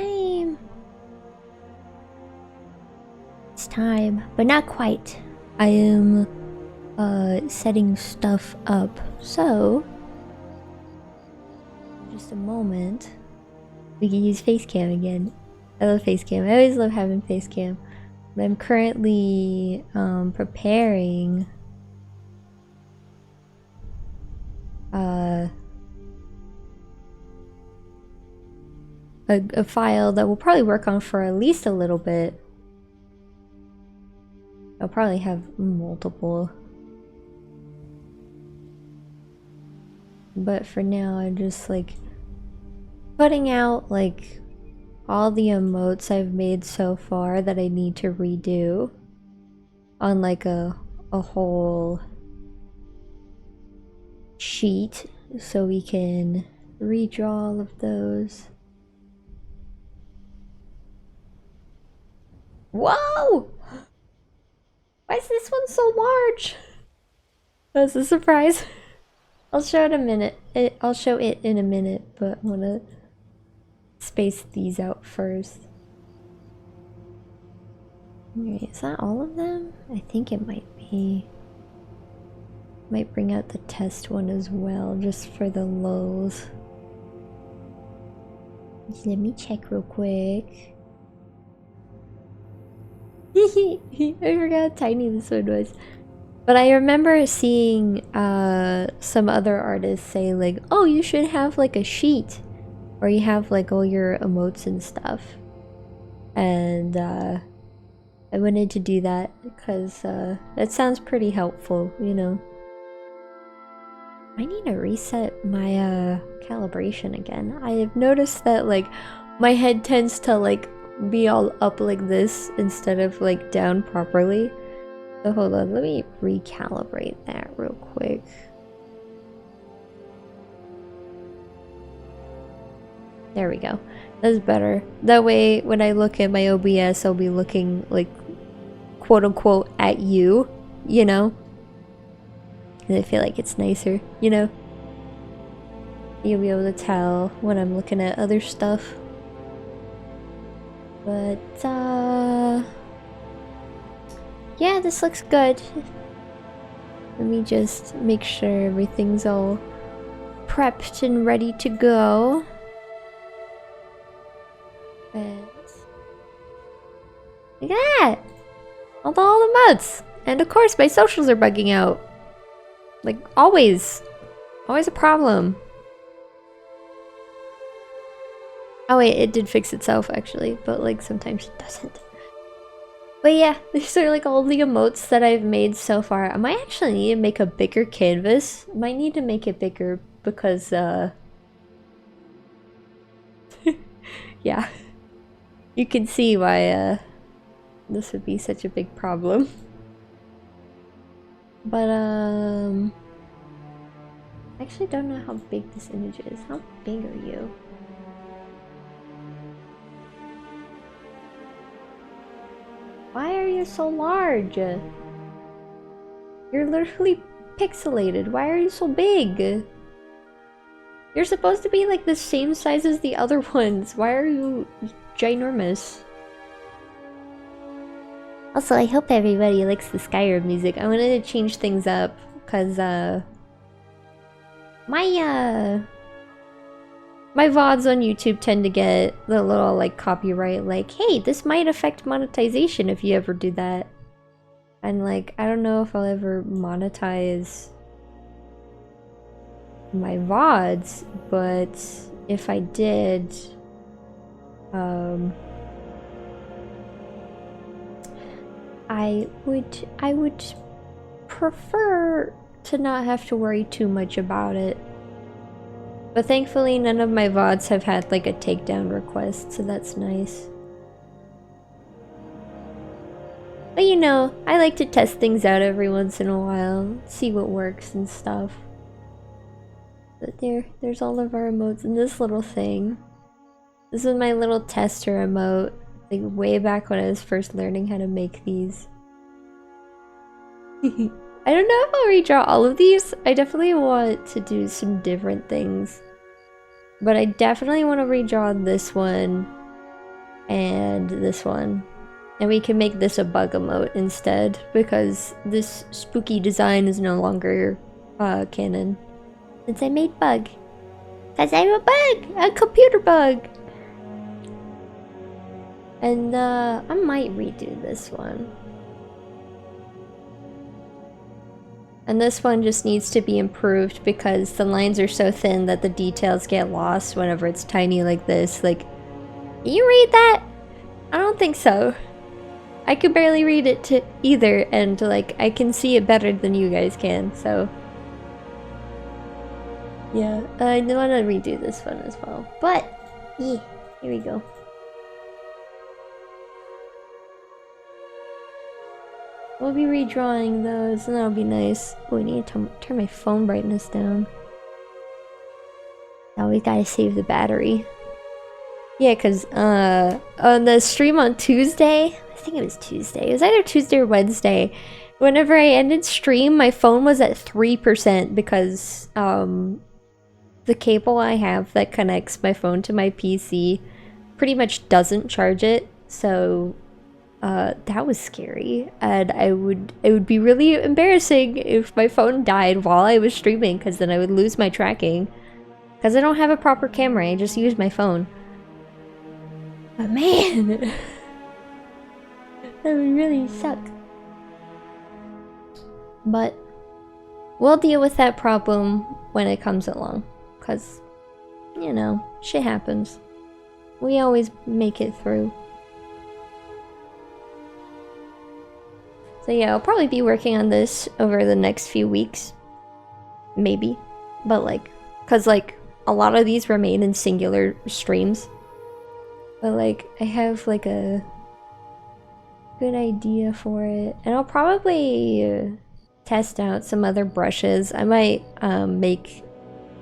time. It's time, but not quite. I am setting stuff up. So, just a moment. We can use Facecam again. I love Facecam. I always love having Facecam. But I'm currently preparing a file that we'll probably work on for at least a little bit. I'll probably have multiple. But for now, I'm just like putting out like all the emotes I've made so far that I need to redo on like a whole sheet so we can redraw all of those. Whoa! Why is this one so large? That's a surprise. I'll show it a minute. I'll show it in a minute, but I want to space these out first. Alright, is that all of them? I think it might be. Might bring out the test one as well, just for the lulz. Just let me check real quick. I forgot how tiny this one was. But I remember seeing some other artists say like, oh, you should have like a sheet where you have like all your emotes and stuff. And I wanted to do that because that sounds pretty helpful, you know. I need to reset my calibration again. I have noticed that like my head tends to like be all up like this instead of like down properly. So hold on, let me recalibrate that real quick. There we go. That's better. That way when I look at my OBS, I'll be looking like quote unquote at you, you know? And I feel like it's nicer, you know? You'll be able to tell when I'm looking at other stuff. But, yeah, this looks good. Let me just make sure everything's all prepped and ready to go. And look at that! All the emotes! And of course my socials are bugging out. Like, always. Always a problem. Oh wait, it did fix itself actually, but like sometimes it doesn't. But yeah, these are like all the emotes that I've made so far. I might actually need to make a bigger canvas. Might need to make it bigger because yeah. You can see why this would be such a big problem. But I actually don't know how big this image is. How big are you? Why are you so large? You're literally pixelated. Why are you so big? You're supposed to be like the same size as the other ones. Why are you ginormous? Also, I hope everybody likes the Skyrim music. I wanted to change things up because my VODs on YouTube tend to get the little like copyright like, hey, this might affect monetization if you ever do that. And like, I don't know if I'll ever monetize my VODs, but if I did, I would prefer to not have to worry too much about it. But thankfully none of my VODs have had like a takedown request, so that's nice. But you know, I like to test things out every once in a while, see what works and stuff. But there's all of our emotes in this little thing. This is my little tester emote, like way back when I was first learning how to make these. I don't know if I'll redraw all of these. I definitely want to do some different things. But I definitely want to redraw this one and this one. And we can make this a bug emote instead, because this spooky design is no longer canon. Since I made bug. Because I'm a bug! A computer bug! And I might redo this one. And this one just needs to be improved because the lines are so thin that the details get lost whenever it's tiny like this. Like, can you read that? I don't think so. I could barely read it either, and like, I can see it better than you guys can, so. Yeah, I want to redo this one as well. But, yeah, here we go. We'll be redrawing those, and that'll be nice. Oh, I need to turn my phone brightness down. Now we gotta save the battery. Yeah, because on the stream on Tuesday, I think it was Tuesday. It was either Tuesday or Wednesday. Whenever I ended stream, my phone was at 3% because the cable I have that connects my phone to my PC pretty much doesn't charge it. So that was scary, and it would be really embarrassing if my phone died while I was streaming, because then I would lose my tracking. Because I don't have a proper camera, I just use my phone. But man, that would really suck. But we'll deal with that problem when it comes along, because, you know, shit happens. We always make it through. So yeah, I'll probably be working on this over the next few weeks. Maybe. But like, cause like, a lot of these remain in singular streams. But like, I have like a good idea for it. And I'll probably test out some other brushes. I might make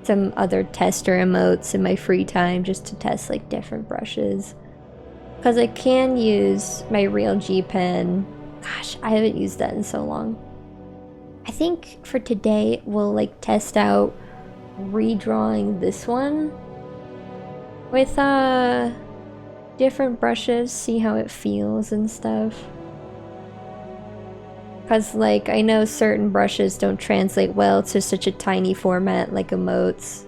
some other tester emotes in my free time just to test like different brushes. Cause I can use my real G pen. Gosh, I haven't used that in so long. I think for today, we'll like test out redrawing this one with different brushes, see how it feels and stuff. Cause like, I know certain brushes don't translate well to such a tiny format like emotes.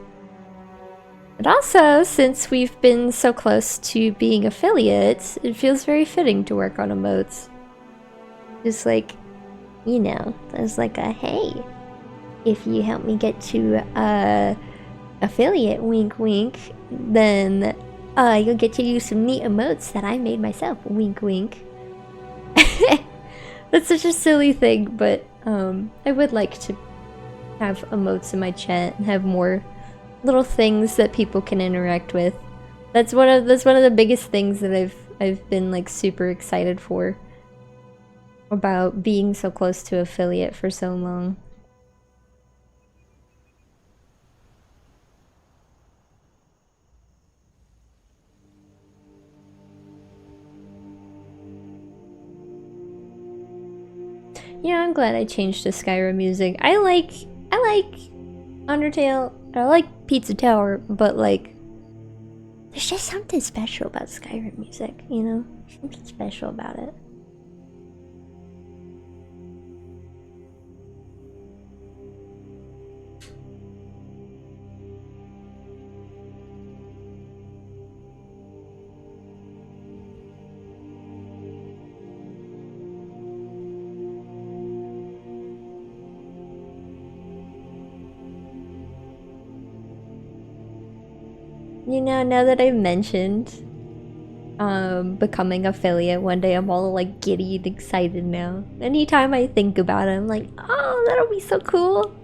But also, since we've been so close to being affiliates, it feels very fitting to work on emotes. Just like, you know, there's like a, hey, if you help me get to affiliate, wink wink, then you'll get to use some neat emotes that I made myself, wink wink. That's such a silly thing, but I would like to have emotes in my chat and have more little things that people can interact with. That's one of the biggest things that I've been like super excited for. About being so close to affiliate for so long. Yeah, I'm glad I changed to Skyrim music. I like Undertale, I like Pizza Tower, but like, there's just something special about Skyrim music, you know? Something special about it. You know, now that I've mentioned becoming affiliate one day, I'm all like giddy and excited now. Anytime I think about it, I'm like, oh, that'll be so cool.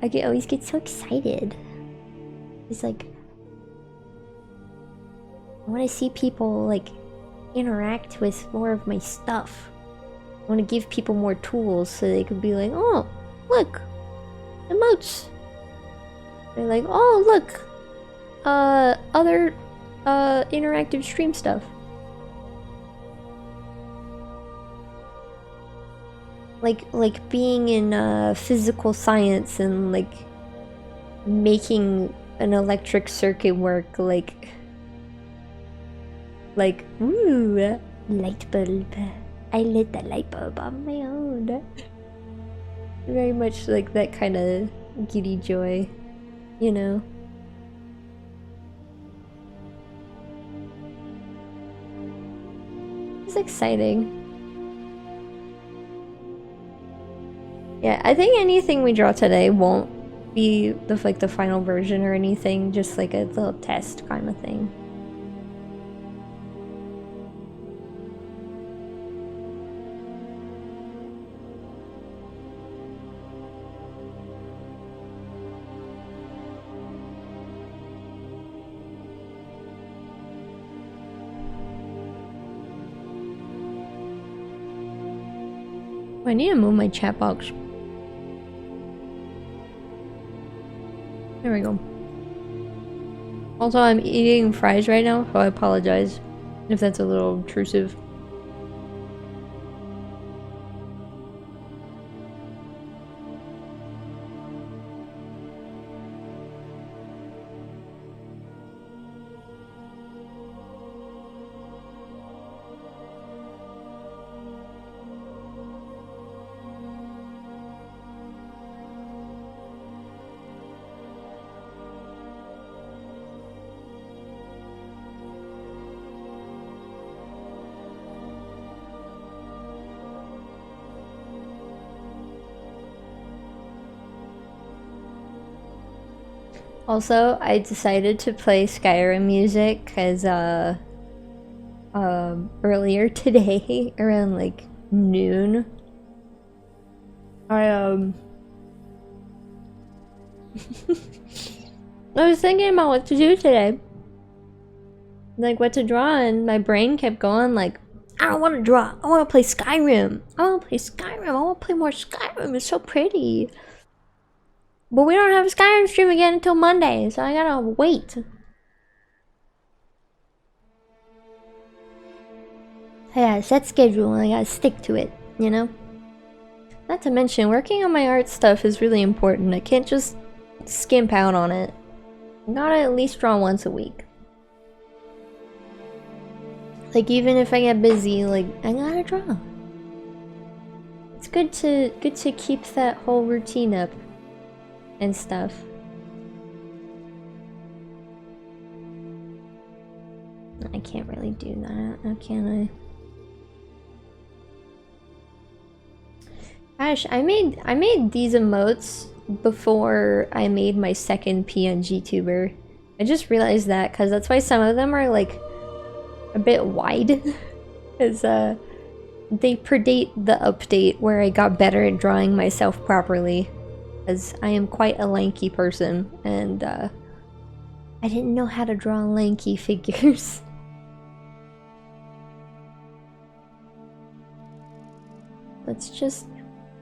I always get so excited. It's like, I want to see people like interact with more of my stuff. I want to give people more tools so they can be like, oh, look, emotes. They're like, oh, look, other interactive stream stuff. Like being in physical science and like making an electric circuit work, like Like, ooh, light bulb. I lit the light bulb on my own. Very much like that kind of giddy joy, you know? It's exciting. Yeah, I think anything we draw today won't be the final version or anything, just like a little test kind of thing. I need to move my chat box. There we go. Also, I'm eating fries right now, so I apologize if that's a little intrusive. Also, I decided to play Skyrim music because earlier today around like noon, I I was thinking about what to do today, like what to draw, and my brain kept going like, I don't want to draw. I want to play Skyrim. I want to play Skyrim. I want to play more Skyrim. It's so pretty. But we don't have a Skyrim stream again until Monday, so I gotta wait. I got a set schedule and I gotta stick to it, you know? Not to mention, working on my art stuff is really important. I can't just skimp out on it. I gotta at least draw once a week. Like, even if I get busy, like, I gotta draw. It's good to keep that whole routine up. And stuff. I can't really do that, now can I? Gosh, I made these emotes before I made my second PNG tuber. I just realized that because that's why some of them are like a bit wide. Because they predate the update where I got better at drawing myself properly. As I am quite a lanky person, and I didn't know how to draw lanky figures. Let's just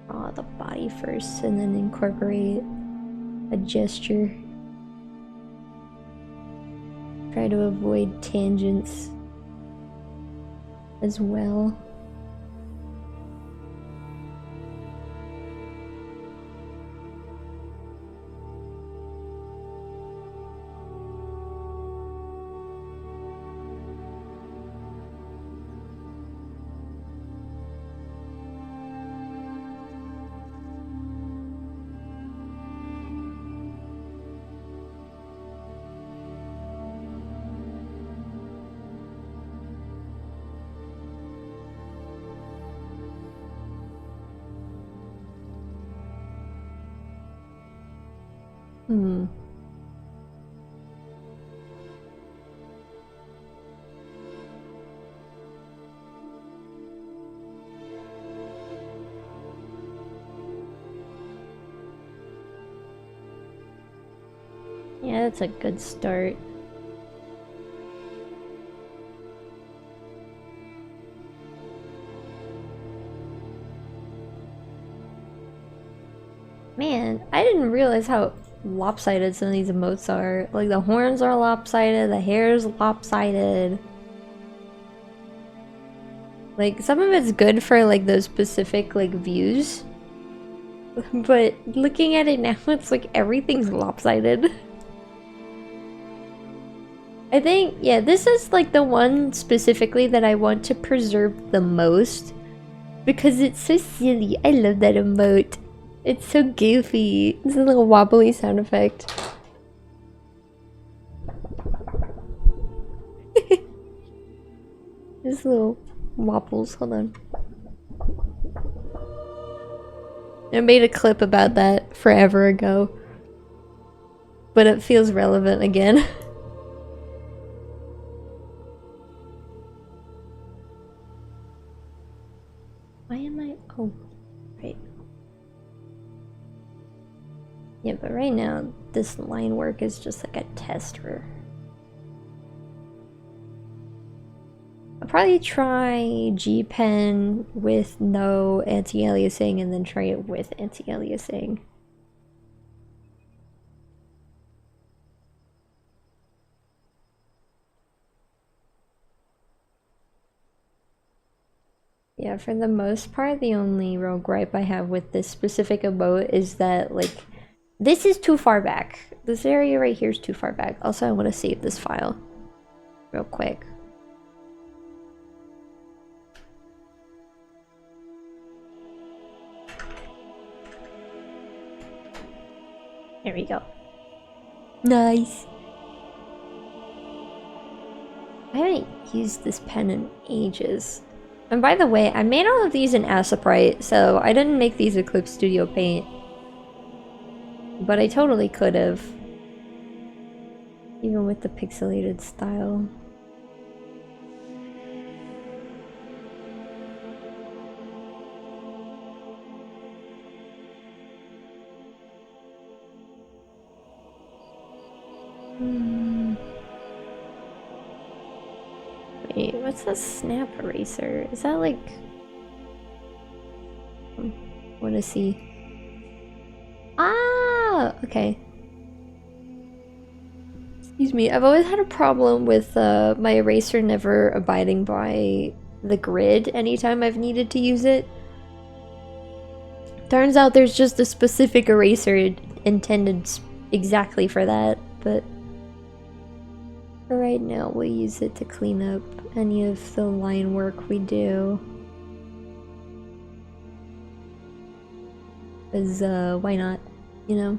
draw the body first and then incorporate a gesture. Try to avoid tangents as well. Yeah, that's a good start. Man, I didn't realize how lopsided some of these emotes are. Like, the horns are lopsided, the hair is lopsided. Like, some of it's good for, like, those specific, like, views. But looking at it now, it's like everything's lopsided. I think, yeah, this is like the one specifically that I want to preserve the most because it's so silly. I love that emote. It's so goofy. It's a little wobbly sound effect. Just little wobbles. Hold on. I made a clip about that forever ago, but it feels relevant again. Why am I? Oh, right. Yeah, but right now this line work is just like a tester. I'll probably try G Pen with no anti-aliasing and then try it with anti-aliasing. Yeah, for the most part, the only real gripe I have with this specific emote is that, like, this is too far back. This area right here is too far back. Also, I want to save this file real quick. There we go. Nice. I haven't used this pen in ages. And by the way, I made all of these in Aceprite, so I didn't make these Eclipse Studio Paint. But I totally could have. Even with the pixelated style. Wait, what's a snap eraser? Is that like... I want to see. Ah! Okay. Excuse me, I've always had a problem with my eraser never abiding by the grid anytime I've needed to use it. Turns out there's just a specific eraser intended exactly for that, but for right now we'll use it to clean up any of the line work we do. Because, why not, you know?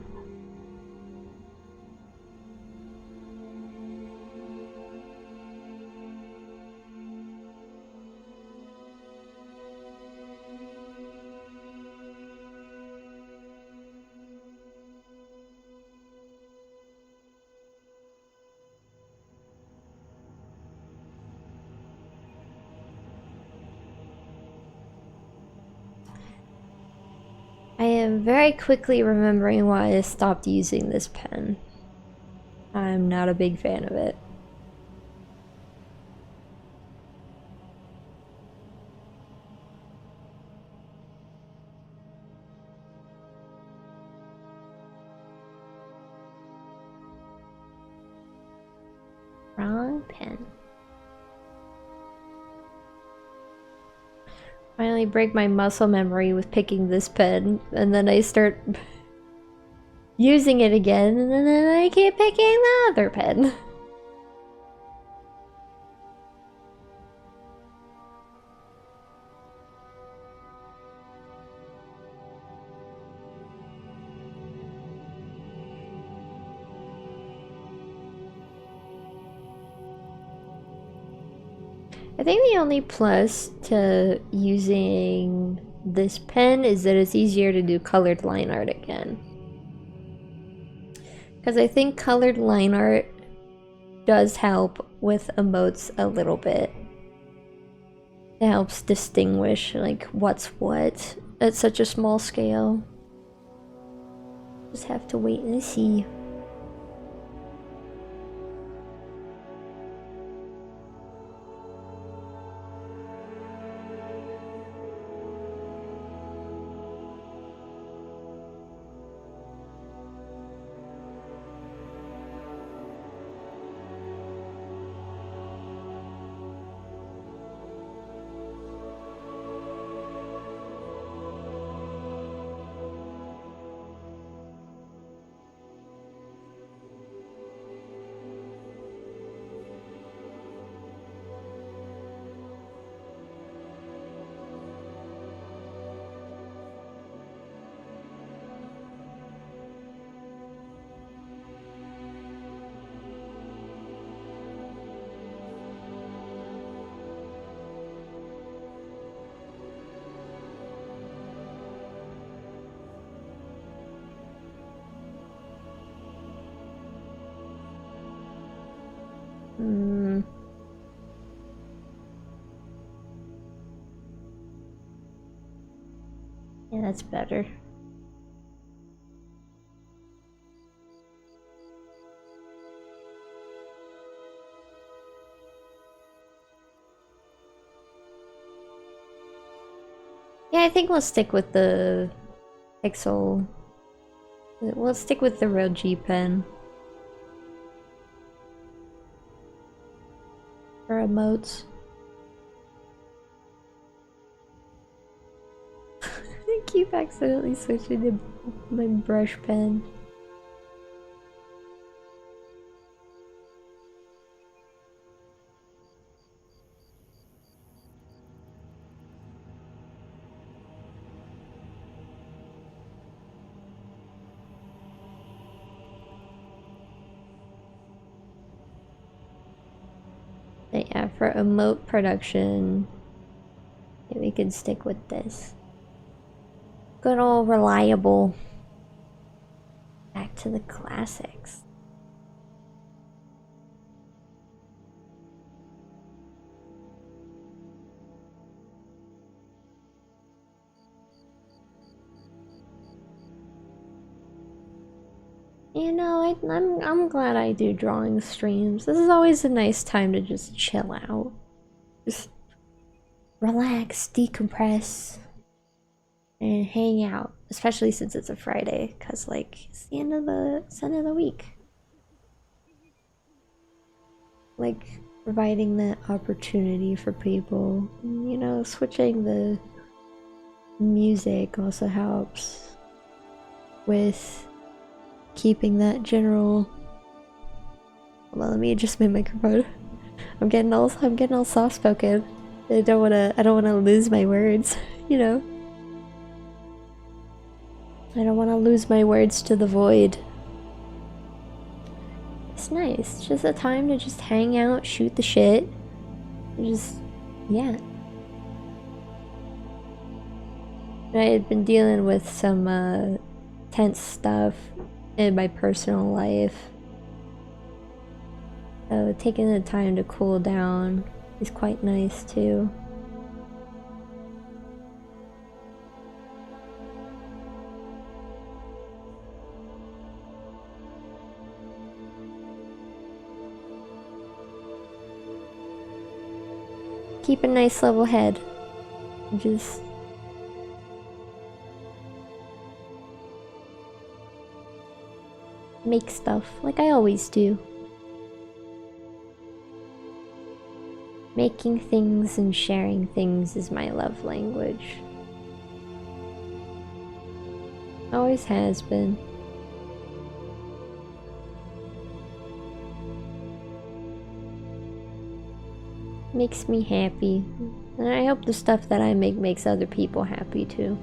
I am very quickly remembering why I stopped using this pen. I'm not a big fan of it. Wrong pen. Finally break my muscle memory with picking this pen, and then I start using it again, and then I keep picking the other pen. I think the only plus to using this pen is that it's easier to do colored line art again. Because I think colored line art does help with emotes a little bit. It helps distinguish like what's what at such a small scale. Just have to wait and see. that's better. Yeah, I think we'll stick with the pixel. We'll stick with the real G pen. For emotes. I keep accidentally switching to my brush pen. But yeah, for emote production, we can stick with this. Good old reliable. Back to the classics. You know, I'm glad I do drawing streams. This is always a nice time to just chill out. Just relax, decompress, and hang out. Especially since it's a Friday, cause like it's the end of the week. Like providing that opportunity for people. You know, switching the music also helps with keeping that general. Hold on, let me adjust my microphone. I'm getting all soft spoken. I don't wanna lose my words, you know. I don't wanna lose my words to the void. It's nice. It's just a time to just hang out, shoot the shit. Just yeah. I had been dealing with some tense stuff in my personal life. So taking the time to cool down is quite nice too. Keep a nice level head. Just make stuff like I always do. Making things and sharing things is my love language. Always has been. Makes me happy. And I hope the stuff that I make makes other people happy too.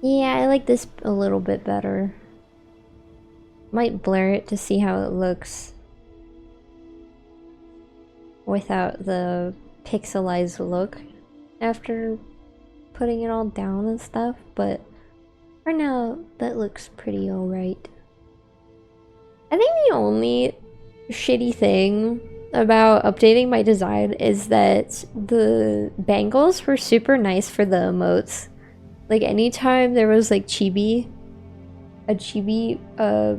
Yeah, I like this a little bit better. Might blur it to see how it looks without the pixelized look after putting it all down and stuff, but for now, that looks pretty alright. I think the only shitty thing about updating my design is that the bangles were super nice for the emotes. Like anytime there was like a chibi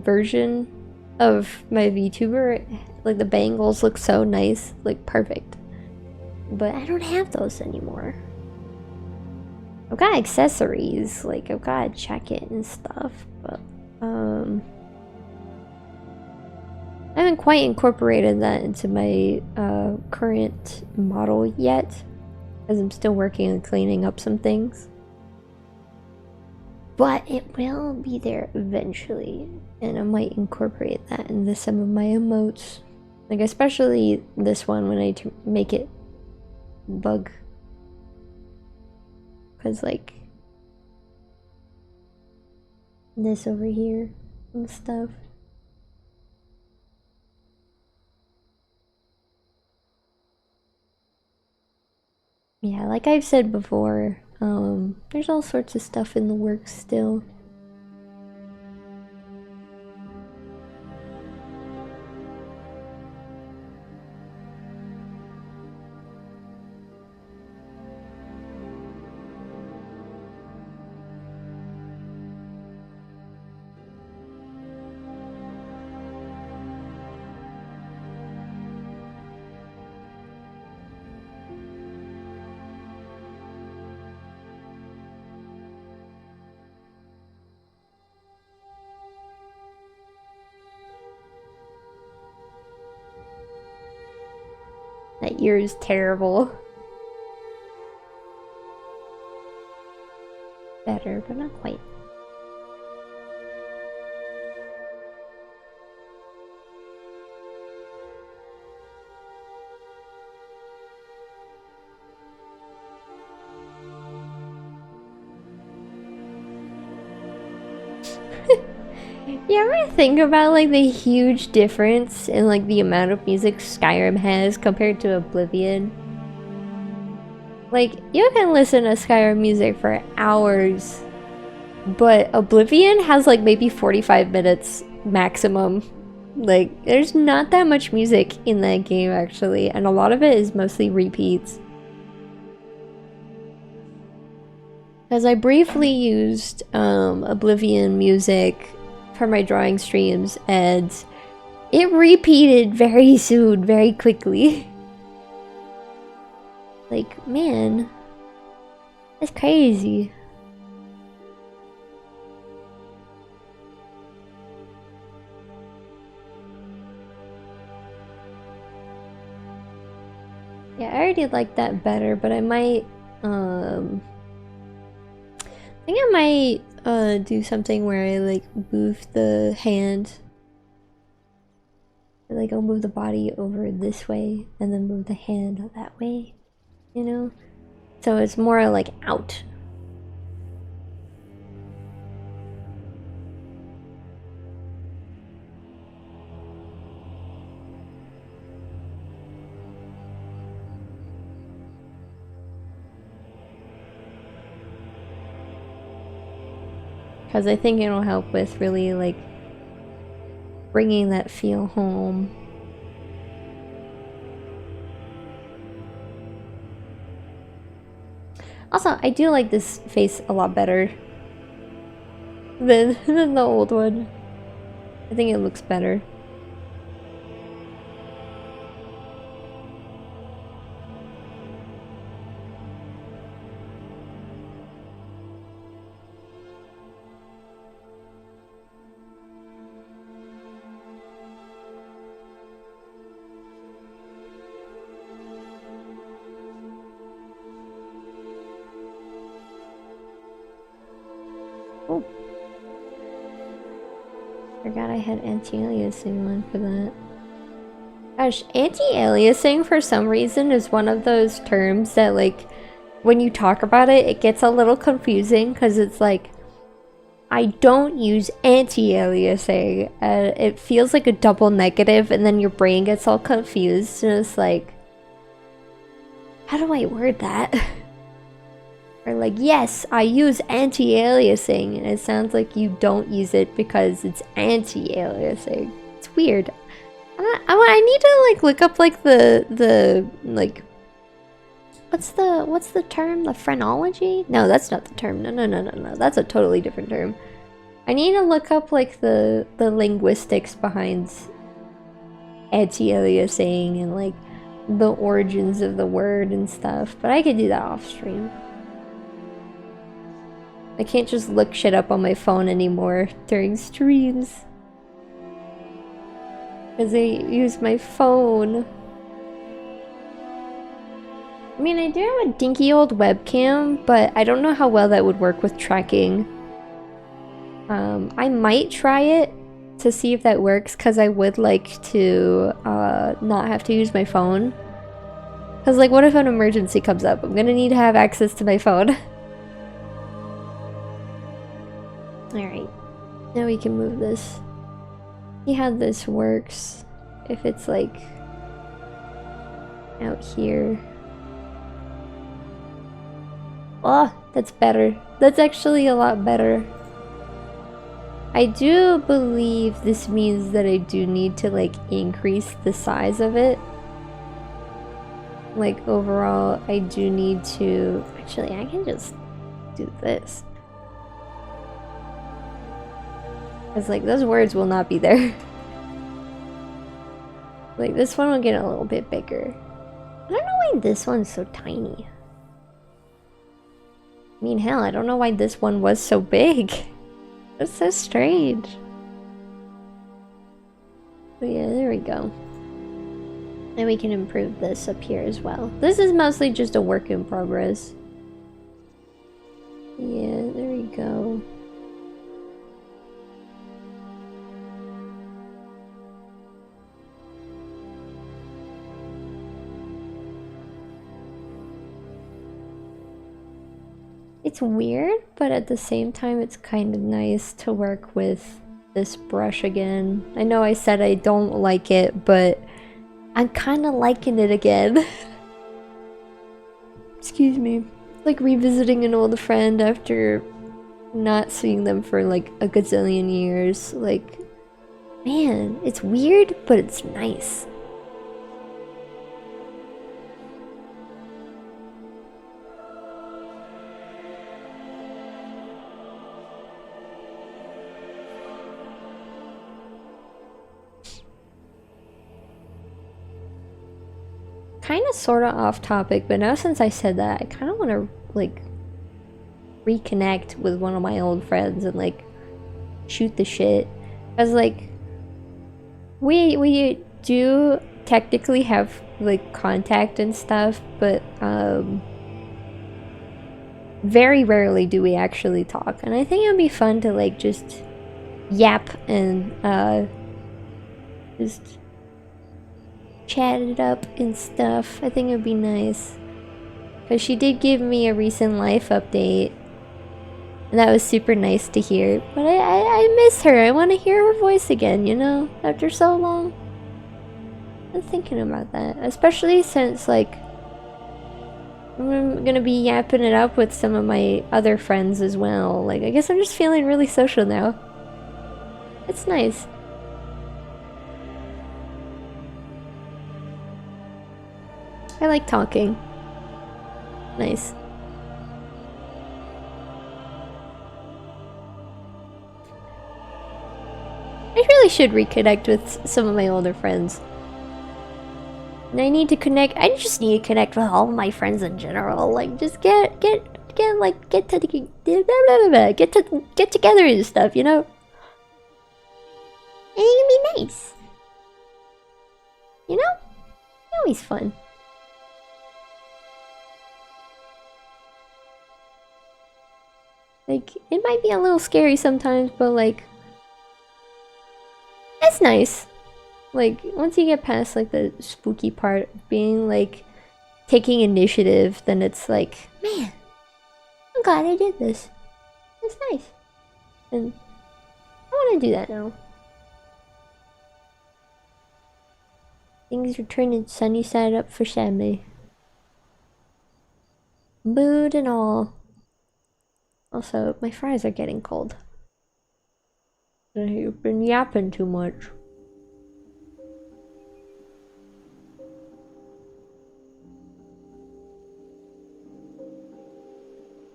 version of my VTuber, like the bangles look so nice, like perfect. But I don't have those anymore. I've got accessories, like I've got a jacket and stuff, but I haven't quite incorporated that into my current model yet. because I'm still working on cleaning up some things. But it will be there eventually, and I might incorporate that into some of my emotes. Like, especially this one when I make it bug. Because, like, this over here and stuff. Yeah, like I've said before, there's all sorts of stuff in the works still. That ear is terrible. Better, but not quite. You ever think about like the huge difference in like the amount of music Skyrim has compared to Oblivion? Like, you can listen to Skyrim music for hours, but Oblivion has like maybe 45 minutes maximum. Like, there's not that much music in that game actually, and a lot of it is mostly repeats. Because I briefly used Oblivion music for my drawing streams, and it repeated very soon, very quickly. Like, man, that's crazy. Yeah, I already like that better, but I might, I think I might, do something where I, like, move the hand. Like, I'll move the body over this way, and then move the hand that way, you know? So it's more, like, out. Because I think it'll help with really, like, bringing that feel home. Also, I do like this face a lot better than the old one. I think it looks better. Oh. Forgot I had anti-aliasing on for that. Gosh, anti-aliasing for some reason is one of those terms that, like, when you talk about it, it gets a little confusing because it's like, I don't use anti-aliasing, and it feels like a double negative, and then your brain gets all confused, and it's like, how do I word that? Or like, yes, I use anti-aliasing, and it sounds like you don't use it because it's anti-aliasing. It's weird. I need to like look up like the like what's the term? The phrenology? No, that's not the term. No. That's a totally different term. I need to look up like the linguistics behind anti-aliasing and like the origins of the word and stuff, but I could do that off stream. I can't just look shit up on my phone anymore during streams. Because I use my phone. mean, I do have a dinky old webcam, but I don't know how well that would work with tracking. I might try it to see if that works, because I would like to not have to use my phone. Because, like, what if an emergency comes up? I'm gonna need to have access to my phone. Alright. Now we can move this. See how this works. If it's, like, out here. Oh, that's better. That's actually a lot better. I do believe this means that I do need to, like, increase the size of it. Like, overall, I do need to... Actually, I can just do this. Because, like, those words will not be there. Like, this one will get a little bit bigger. I don't know why this one's so tiny. I mean, hell, I don't know why this one was so big. That's so strange. But yeah, there we go. And we can improve this up here as well. This is mostly just a work in progress. Yeah, there we go. It's weird, but at the same time it's kind of nice to work with this brush again. I know I said I don't like it, but I'm kind of liking it again. Excuse me. Like revisiting an old friend after not seeing them for like a gazillion years. Like, man, it's weird, but it's nice. Kind of sort of off topic, but now since I said that, I kind of want to like reconnect with one of my old friends and like shoot the shit. Cause like we do technically have like contact and stuff, but very rarely do we actually talk. And I think it'd be fun to like just yap and just chat it up and stuff. I think it'd be nice. Because she did give me a recent life update. And that was super nice to hear. But I miss her. I want to hear her voice again, you know? After so long. I'm thinking about that. Especially since, like, I'm gonna be yapping it up with some of my other friends as well. Like, I guess I'm just feeling really social now. It's nice. I like talking. Nice. I really should reconnect with some of my older friends. And I need to connect. I just need to connect with all of my friends in general. Like, just get together and stuff, you know? And it can be nice. You know? Always fun. Like, it might be a little scary sometimes, but like, it's nice. Like, once you get past like the spooky part of being like, taking initiative, then it's like, man, I'm glad I did this. It's nice. And I want to do that now. Things are turning sunny side up for Sammy. Mood and all. Also, my fries are getting cold. You've been yapping too much.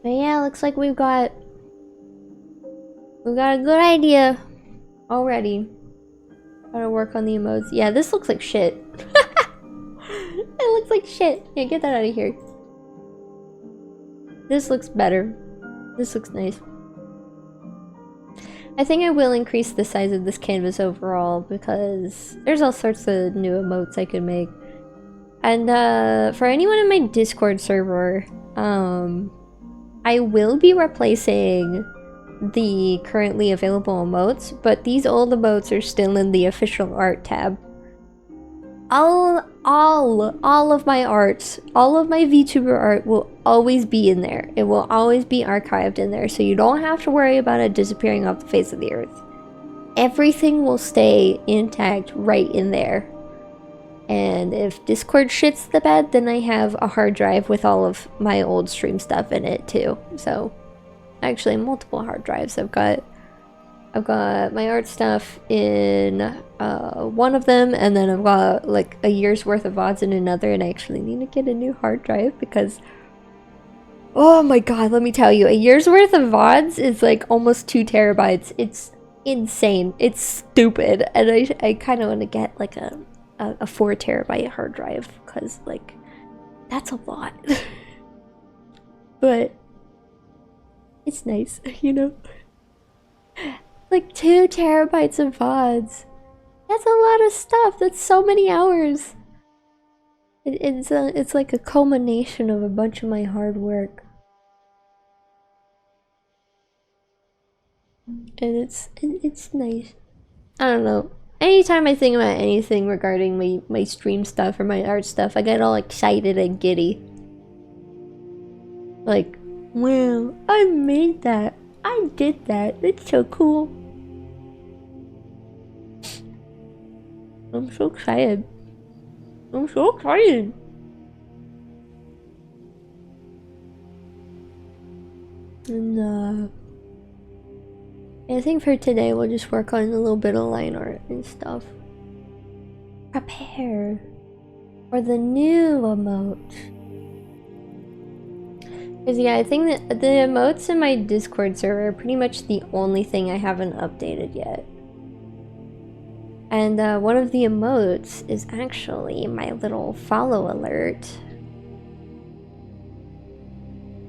But yeah, looks like we've got a good idea already. Gotta work on the emotes. Yeah, this looks like shit. It looks like shit. Yeah, get that out of here. This looks better. This looks nice. I think I will increase the size of this canvas overall because there's all sorts of new emotes I could make. And for anyone in my Discord server, I will be replacing the currently available emotes, but these old emotes are still in the official art tab. All of my arts, all of my VTuber art will always be in there. It will always be archived in there, so you don't have to worry about it disappearing off the face of the earth. Everything will stay intact right in there. And if Discord shits the bed, then I have a hard drive with all of my old stream stuff in it too. So, actually multiple hard drives. I've got my art stuff in one of them, and then I've got like a year's worth of VODs in another, and I actually need to get a new hard drive because, oh my god, let me tell you, a year's worth of VODs is like almost 2 terabytes. It's insane. It's stupid. And I kind of want to get like a 4 terabyte hard drive because like that's a lot. But it's nice, you know? Like 2 terabytes of VODs. That's a lot of stuff. That's so many hours. It's like a culmination of a bunch of my hard work. And it's nice. I don't know. Anytime I think about anything regarding my stream stuff or my art stuff, I get all excited and giddy. Like, wow, I made that. I did that. That's so cool. I'm so excited. I'm so excited. And I think for today we'll just work on a little bit of line art and stuff. Prepare for the new emote. Because yeah, I think that the emotes in my Discord server are pretty much the only thing I haven't updated yet. And one of the emotes is actually my little follow alert.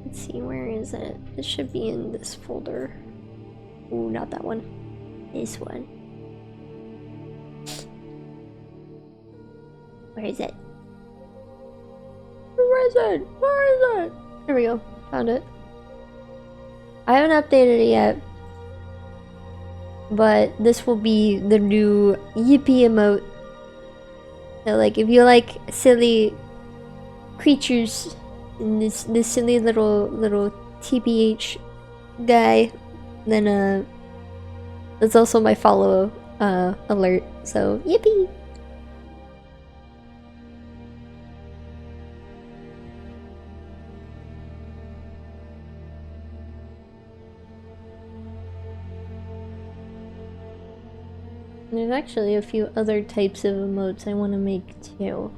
Let's see, where is it? It should be in this folder. Ooh, not that one. This one. Where is it? Where is it? Where is it? There we go. Found it. I haven't updated it yet. But this will be the new Yippee emote. So like if you like silly creatures and this silly little TBH guy, then that's also my follow alert. So yippee! There's actually a few other types of emotes I want to make too.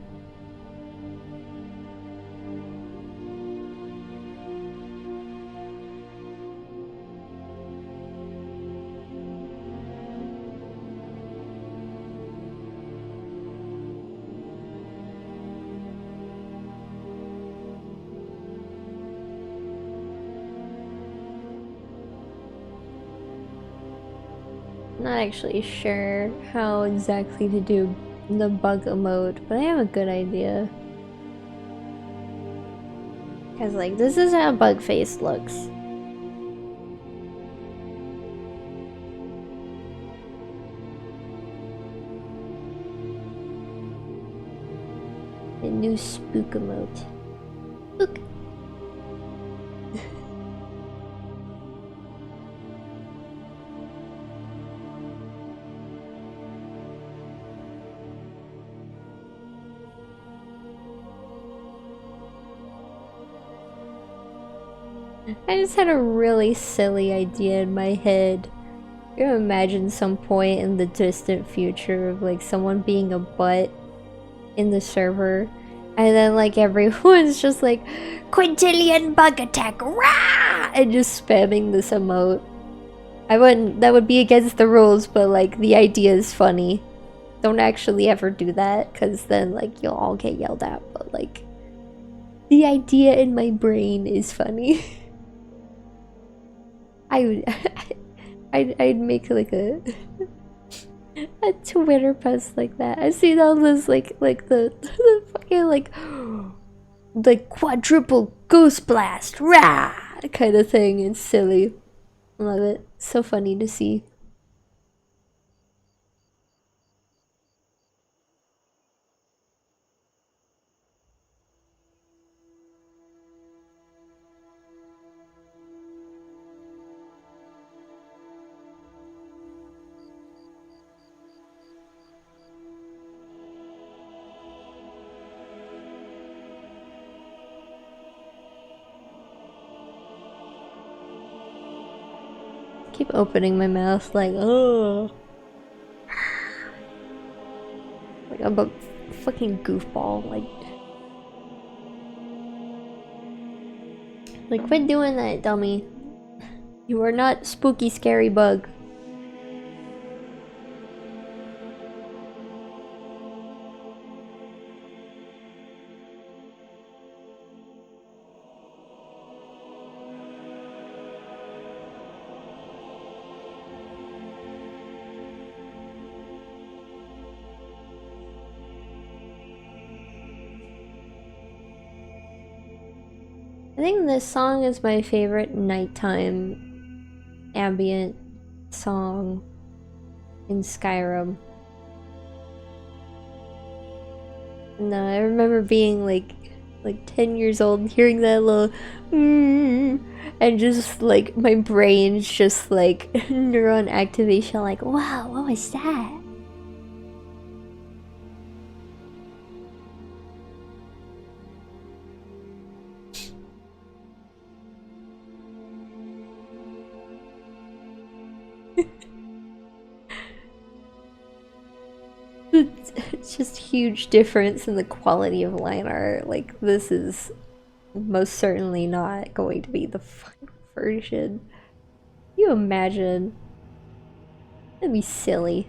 Not actually sure how exactly to do the bug emote, but I have a good idea. Cause like this is how bug face looks. A new spook emote. Spook. I just had a really silly idea in my head. You can imagine some point in the distant future of like someone being a butt in the server, and then like everyone's just like quintillion bug attack, rah! And just spamming this emote. I wouldn't. That would be against the rules, but like the idea is funny. Don't actually ever do that, cause then like you'll all get yelled at. But like the idea in my brain is funny. I'd make like a Twitter post like that. I see all those like the fucking like quadruple ghost blast, rah, kind of thing. It's silly. Love it. So funny to see. Keep opening my mouth like, oh, like I'm a fucking goofball. Like quit doing that, dummy. You are not spooky, scary bug. I think this song is my favorite nighttime ambient song in Skyrim. No, I remember being like 10 years old and hearing that little and just like my brain's just like neuron activation like, wow, what was that? It's just huge difference in the quality of line art. Like this is most certainly not going to be the final version. Can you imagine? That'd be silly.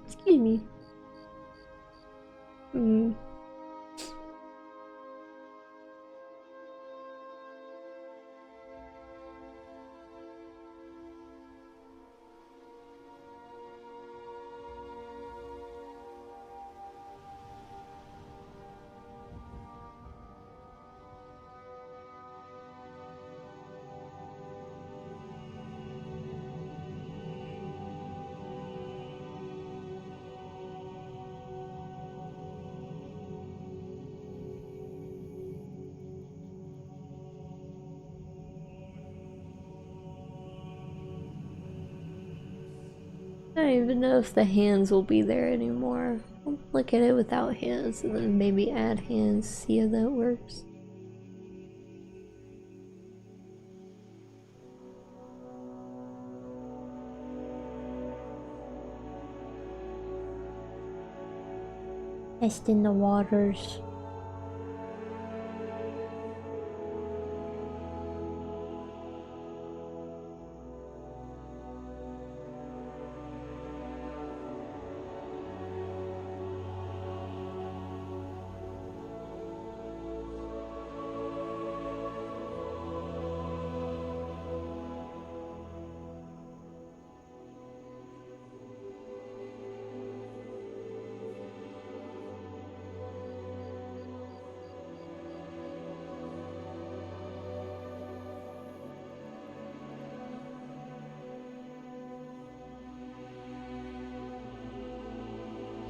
Excuse me. I don't even know if the hands will be there anymore. I'll look at it without hands and then maybe add hands, see how that works. Testing the waters.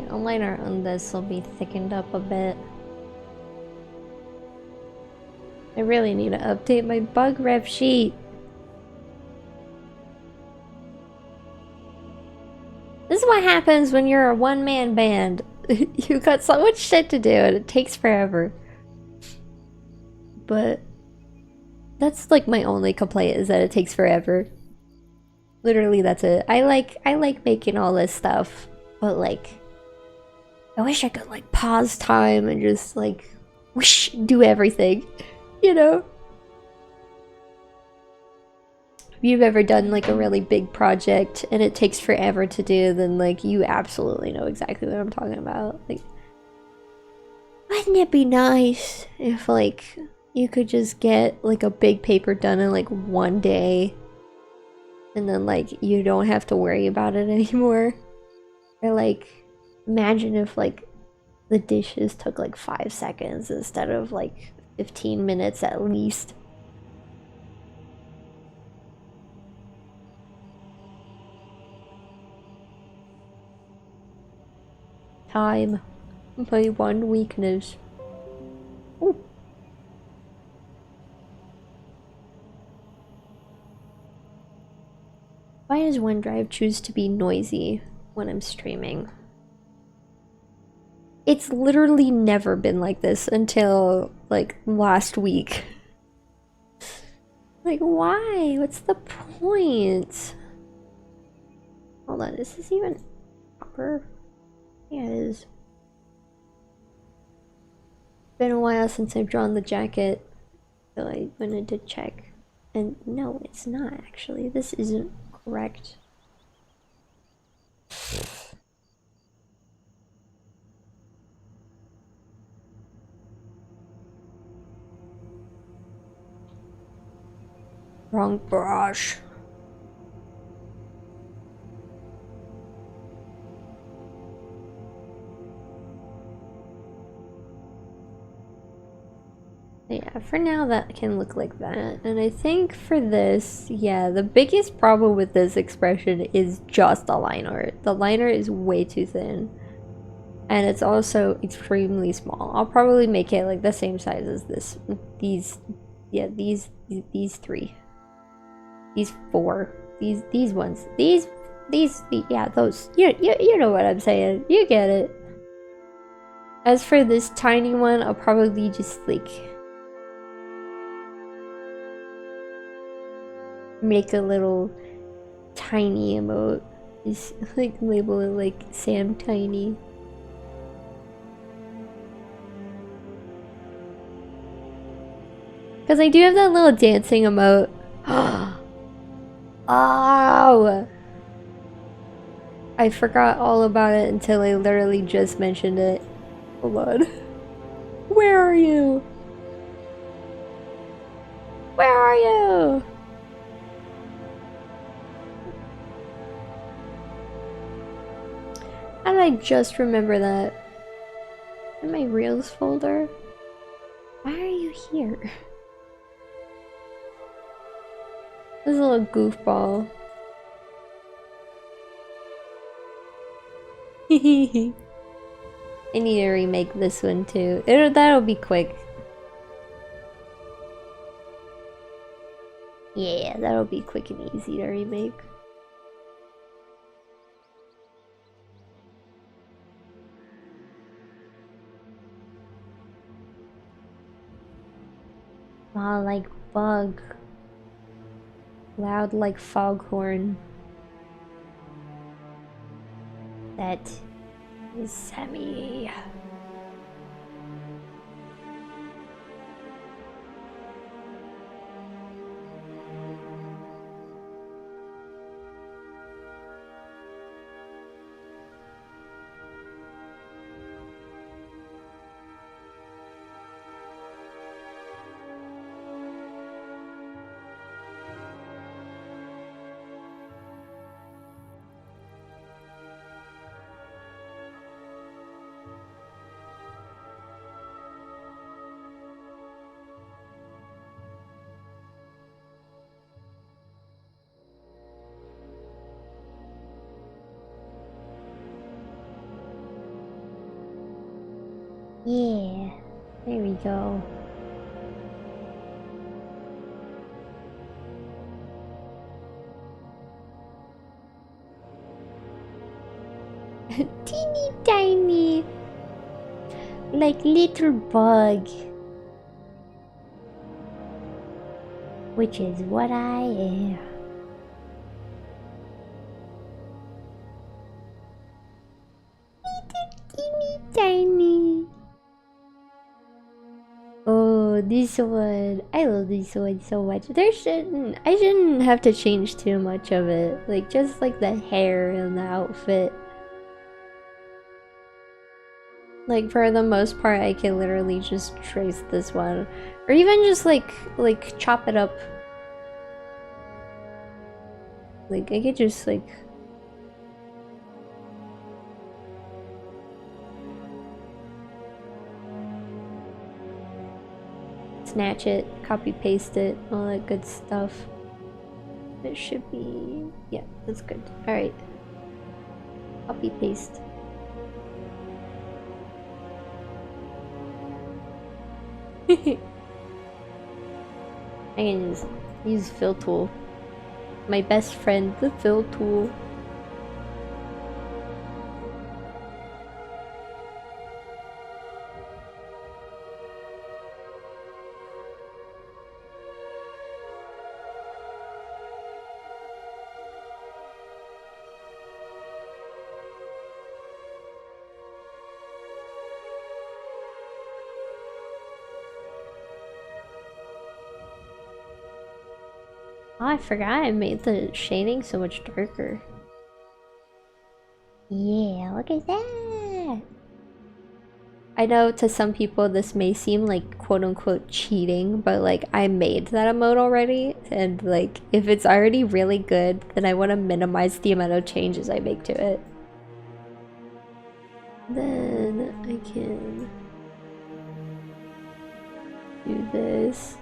The liner on this will be thickened up a bit. I really need to update my bug rep sheet. This is what happens when you're a one-man band. You've got so much shit to do and it takes forever. But that's like my only complaint, is that it takes forever. Literally, that's it. I like making all this stuff, but like I wish I could like pause time and just like whoosh, do everything, you know? If you've ever done like a really big project and it takes forever to do, then like you absolutely know exactly what I'm talking about. Like, wouldn't it be nice if like you could just get like a big paper done in like one day and then like you don't have to worry about it anymore? Or like imagine if like the dishes took like 5 seconds instead of like 15 minutes at least. Time. My one weakness. Ooh. Why does OneDrive choose to be noisy when I'm streaming? It's literally never been like this until like last week. Like, why? What's the point? Hold on, is this even proper? Yeah, it is. Been a while since I've drawn the jacket, so I wanted to check. And no, it's not actually. This isn't correct. Wrong brush. Yeah, for now that can look like that. And I think for this, yeah, the biggest problem with this expression is just the line art. The line art is way too thin. And it's also extremely small. I'll probably make it like the same size as this. These three. These four. These ones. These, yeah, those. You know what I'm saying. You get it. As for this tiny one, I'll probably just like make a little tiny emote. Just like label it like Sam Tiny. Because I do have that little dancing emote. Oh! I forgot all about it until I literally just mentioned it. Hold on. Where are you? Where are you? How did I just remember that? In my Reels folder? Why are you here? This little goofball. I need to remake this one too. That'll be quick. Yeah, that'll be quick and easy to remake. Small like bug. Loud like foghorn. That is Sammy. Yeah, there we go. Teeny tiny, like little bug, which is what I am. Little teeny tiny. Oh, this this one. I love this one so much. I shouldn't have to change too much of it. Like, just like the hair and the outfit. Like, for the most part, I can literally just trace this one. Or even just like chop it up. Like, I could just like... snatch it, copy paste it, all that good stuff. It should be... yeah, that's good. Alright. Copy paste. I can just use fill tool. My best friend, the fill tool. Oh, I forgot I made the shading so much darker. Yeah, look at that! I know to some people this may seem like quote-unquote cheating, but like I made that emote already, and like if it's already really good, then I want to minimize the amount of changes I make to it. Then I can do this.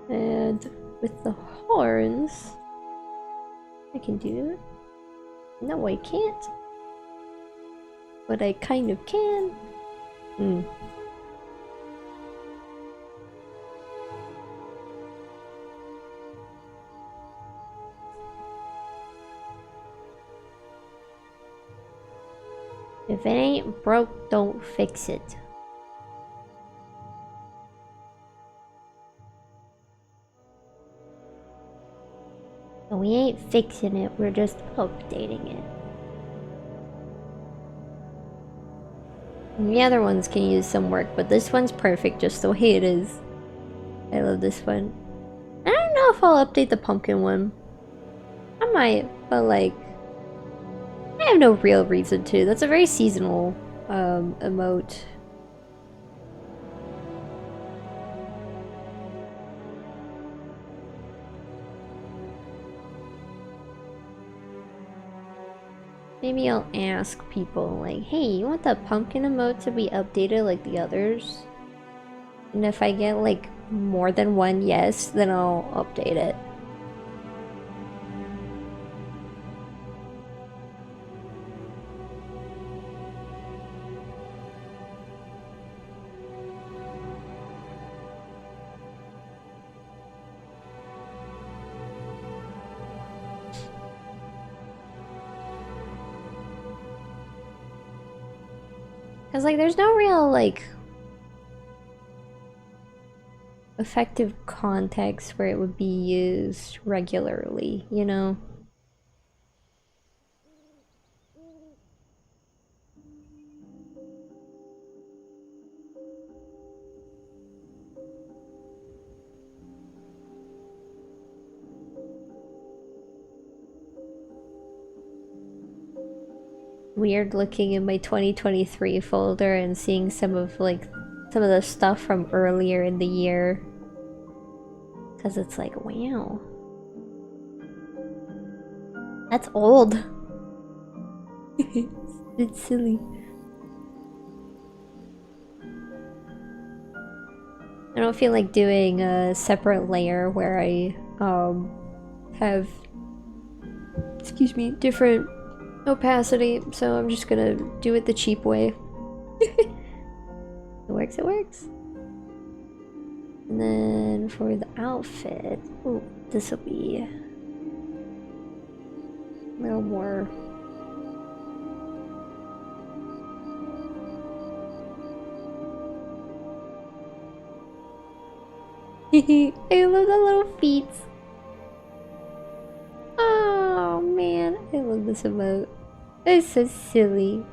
And with the horns, I can do it. No, I can't. But I kind of can. If it ain't broke, don't fix it. But we ain't fixing it, we're just updating it. And the other ones can use some work, but this one's perfect just the way it is. I love this one. I don't know if I'll update the pumpkin one. I might, but like... I have no real reason to. That's a very seasonal emote. Maybe I'll ask people like, hey, you want the pumpkin emote to be updated like the others? And if I get like more than one yes, then I'll update it. Cause like there's no real like effective context where it would be used regularly, you know? Weird looking in my 2023 folder and seeing some of the stuff from earlier in the year. Cause it's like, wow. That's old. It's silly. I don't feel like doing a separate layer where I have, excuse me, different opacity, so I'm just gonna do it the cheap way. It works, it works. And then for the outfit, ooh, this will be a little more. I love the little feet. Oh man, I love this emote. It's so silly.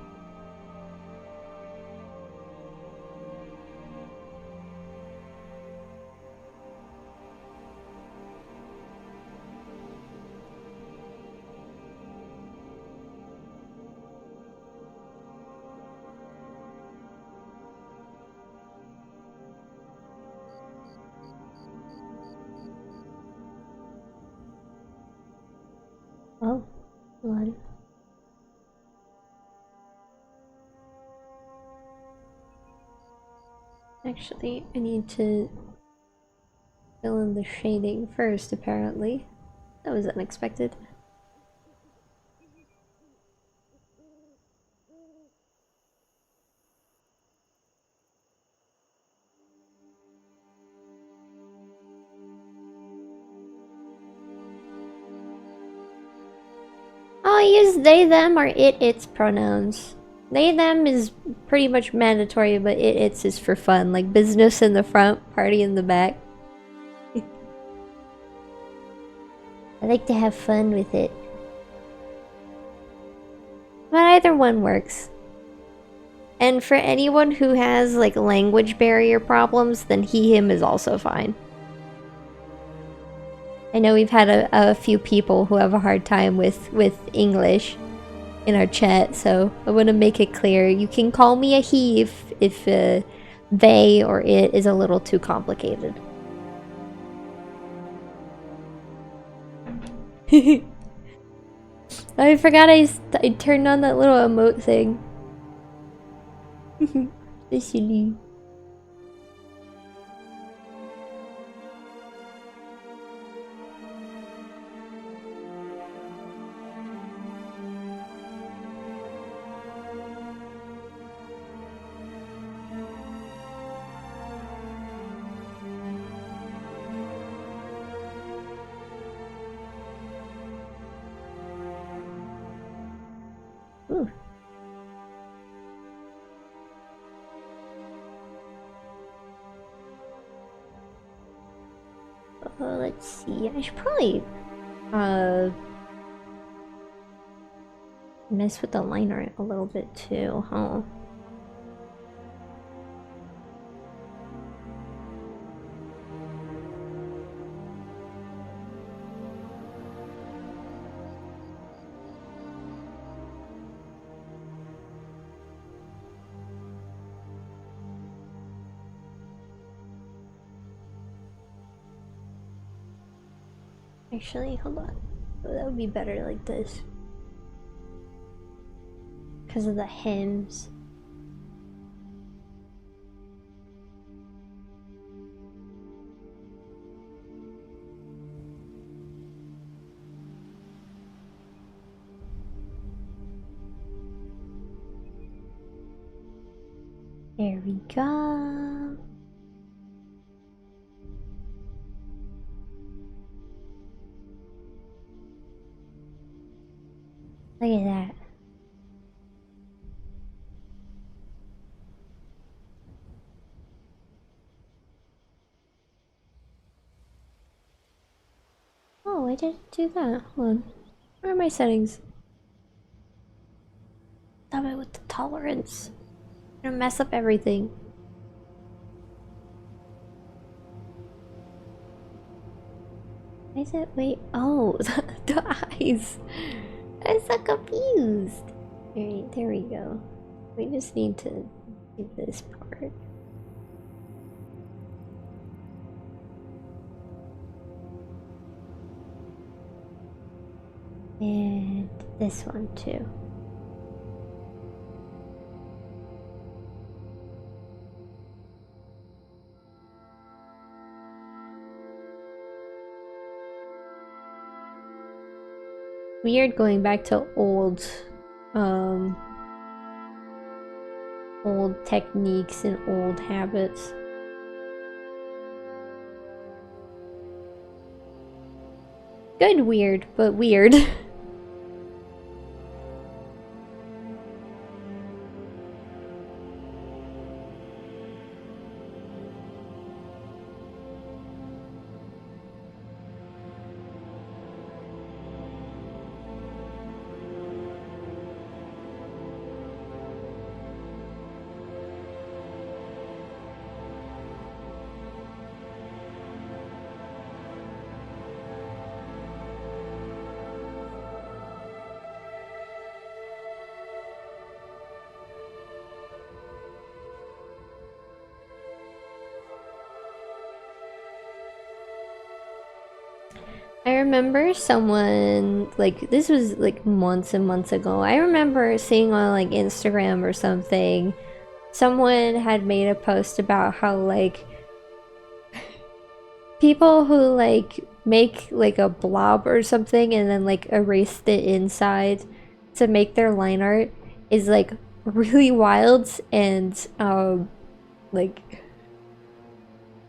Oh, hold on. Actually, I need to fill in the shading first, apparently. That was unexpected. Oh, I use they, them, or it, its pronouns. They, them is pretty much mandatory, but it, its is for fun. Like business in the front, party in the back. I like to have fun with it. But either one works. And for anyone who has like language barrier problems, then he, him is also fine. I know we've had a few people who have a hard time with English in our chat, so I want to make it clear. You can call me a he if they or it is a little too complicated. I forgot I turned on that little emote thing. It's silly. Ooh. Let's see. I should probably mess with the liner a little bit too, huh? Actually, hold on. Oh, that would be better like this. Because of the hems. There we go. Look at that. Oh, I didn't do that. Hold on. Where are my settings? Stop it with the tolerance. I'm gonna mess up everything. Why is it? Wait. Oh, the eyes. I'm so confused. Alright, there we go. We just need to do this part. And this one too. Weird going back to old techniques and old habits. Good weird, but weird. I remember someone, like, this was like months and months ago. I remember seeing on like Instagram or something, someone had made a post about how like people who like make like a blob or something and then like erase the inside to make their line art is like really wild and like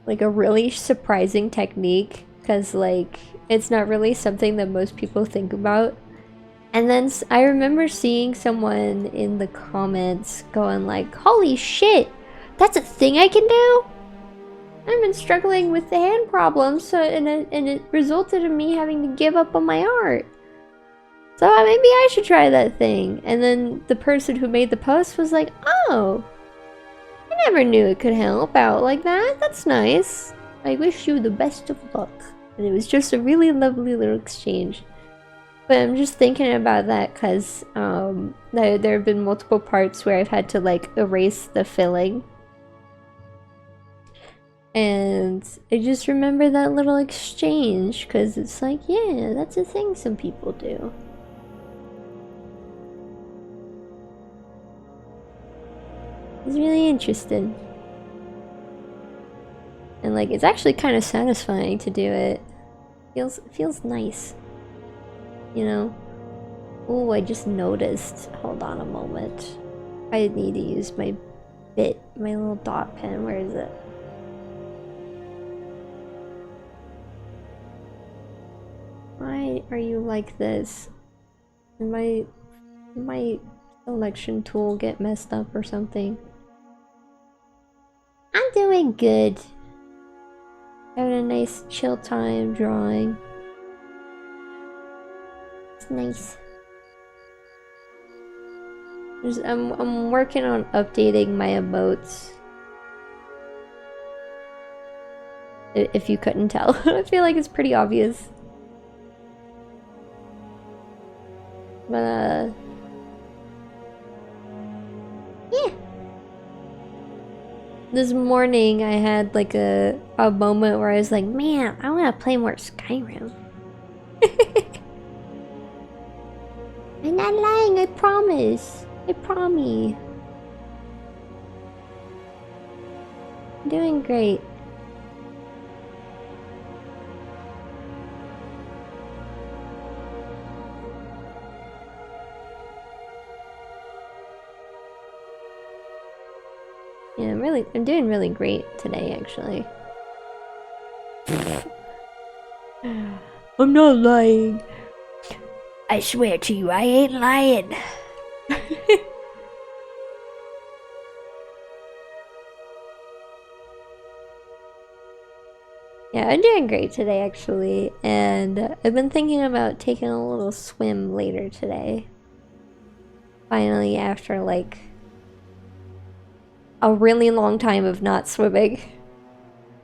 a really surprising technique because like it's not really something that most people think about. And then I remember seeing someone in the comments going like, holy shit, that's a thing I can do? I've been struggling with the hand problem, so and it resulted in me having to give up on my art. So maybe I should try that thing. And then the person who made the post was like, oh, I never knew it could help out like that. That's nice. I wish you the best of luck. And it was just a really lovely little exchange. But I'm just thinking about that because there have been multiple parts where I've had to like erase the filling. And I just remember that little exchange because it's like, yeah, that's a thing some people do. It's really interesting. And like, it's actually kind of satisfying to do it. Feels nice. You know? Oh, I just noticed. Hold on a moment. I need to use my little dot pen. Where is it? Why are you like this? Did my selection tool get messed up or something? I'm doing good. Having a nice chill time drawing. It's nice. I'm working on updating my emotes. If you couldn't tell. I feel like it's pretty obvious. But yeah. This morning I had like a moment where I was like, man, I want to play more Skyrim. I'm not lying, I promise. I promise. I'm doing great. Yeah, I'm doing really great today, actually. I'm not lying. I swear to you, I ain't lying. Yeah, I'm doing great today, actually. And I've been thinking about taking a little swim later today. Finally, after like a really long time of not swimming.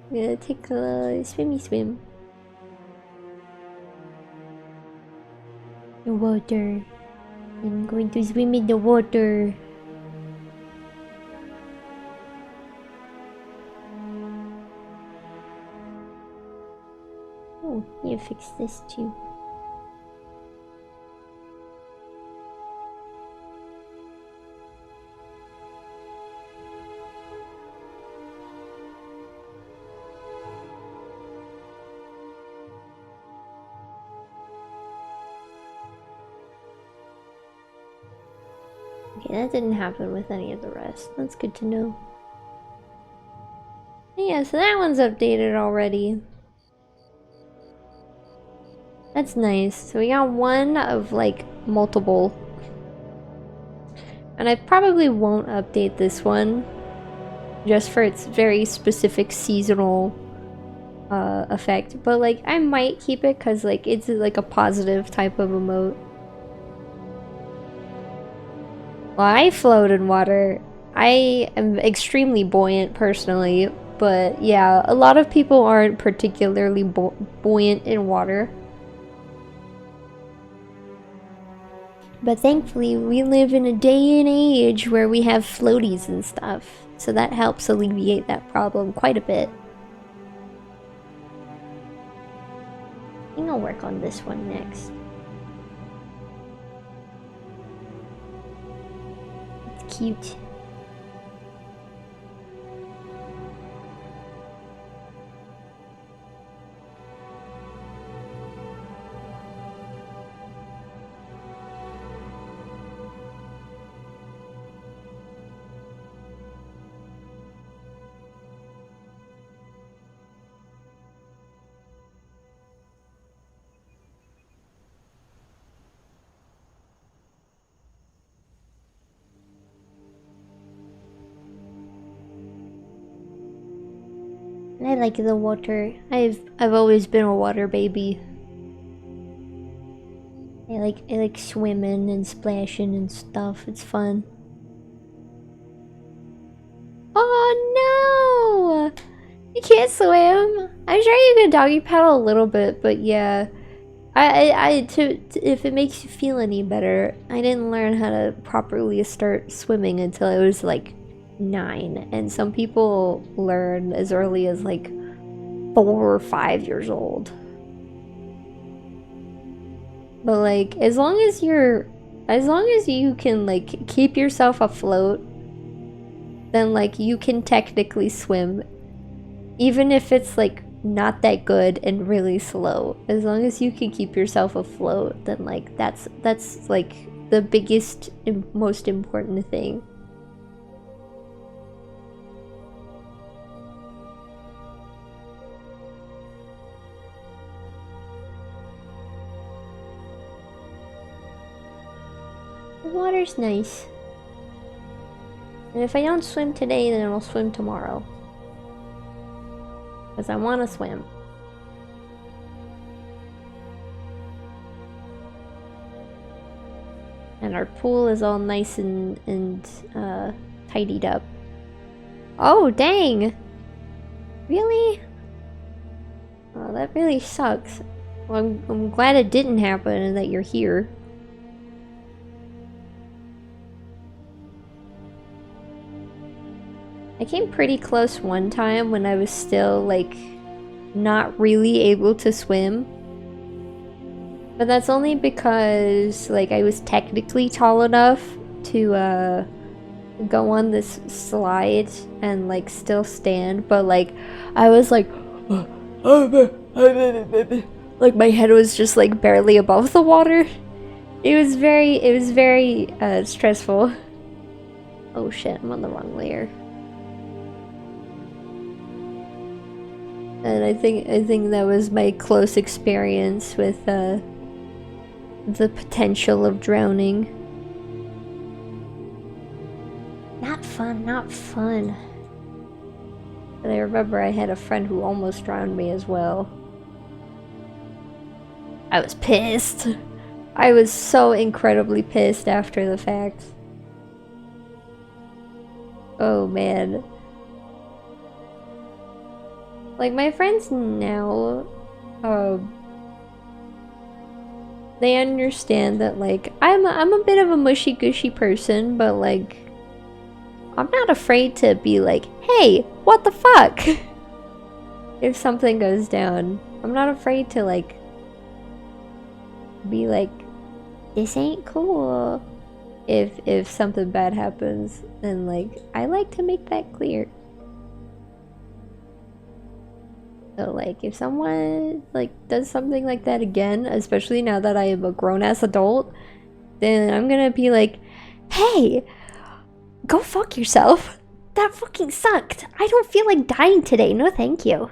I'm gonna take a swim. The water. I'm going to swim in the water. Oh, you fix this too. Okay, that didn't happen with any of the rest. That's good to know. Yeah, so that one's updated already. That's nice. So we got one of like multiple. And I probably won't update this one just for its very specific seasonal effect. But like I might keep it because like it's like a positive type of emote. Well, I float in water. I am extremely buoyant personally, but yeah, a lot of people aren't particularly buoyant in water. But thankfully, we live in a day and age where we have floaties and stuff, so that helps alleviate that problem quite a bit. I think I'll work on this one next. It's cute. I like the water. I've always been a water baby. I like swimming and splashing and stuff. It's fun. Oh no! You can't swim. I'm sure you can doggy paddle a little bit, but yeah. If it makes you feel any better, I didn't learn how to properly start swimming until I was like 9, and some people learn as early as like 4 or 5 years old. But like, as long as you can like keep yourself afloat, then like you can technically swim, even if it's like not that good and really slow. As long as you can keep yourself afloat, then like that's like the biggest and most important thing. The water's nice. And if I don't swim today, then I'll swim tomorrow. Because I want to swim. And our pool is all nice and tidied up. Oh, dang! Really? Oh, that really sucks. Well, I'm glad it didn't happen and that you're here. I came pretty close one time when I was still, like, not really able to swim. But that's only because, like, I was technically tall enough to, go on this slide and, like, still stand. But, like, I was like... like, my head was just, like, barely above the water. It was very, stressful. Oh shit, I'm on the wrong layer. And I think that was my close experience with the potential of drowning. Not fun, not fun. But I remember I had a friend who almost drowned me as well. I was pissed. I was so incredibly pissed after the fact. Oh man. Like, my friends now, they understand that, like, I'm a bit of a mushy-gushy person, but, like, I'm not afraid to be like, hey, what the fuck? If something goes down, I'm not afraid to, like, be like, this ain't cool. If something bad happens, and, like, I like to make that clear. So, like, if someone, like, does something like that again, especially now that I am a grown-ass adult, then I'm gonna be like, hey, go fuck yourself. That fucking sucked. I don't feel like dying today. No thank you.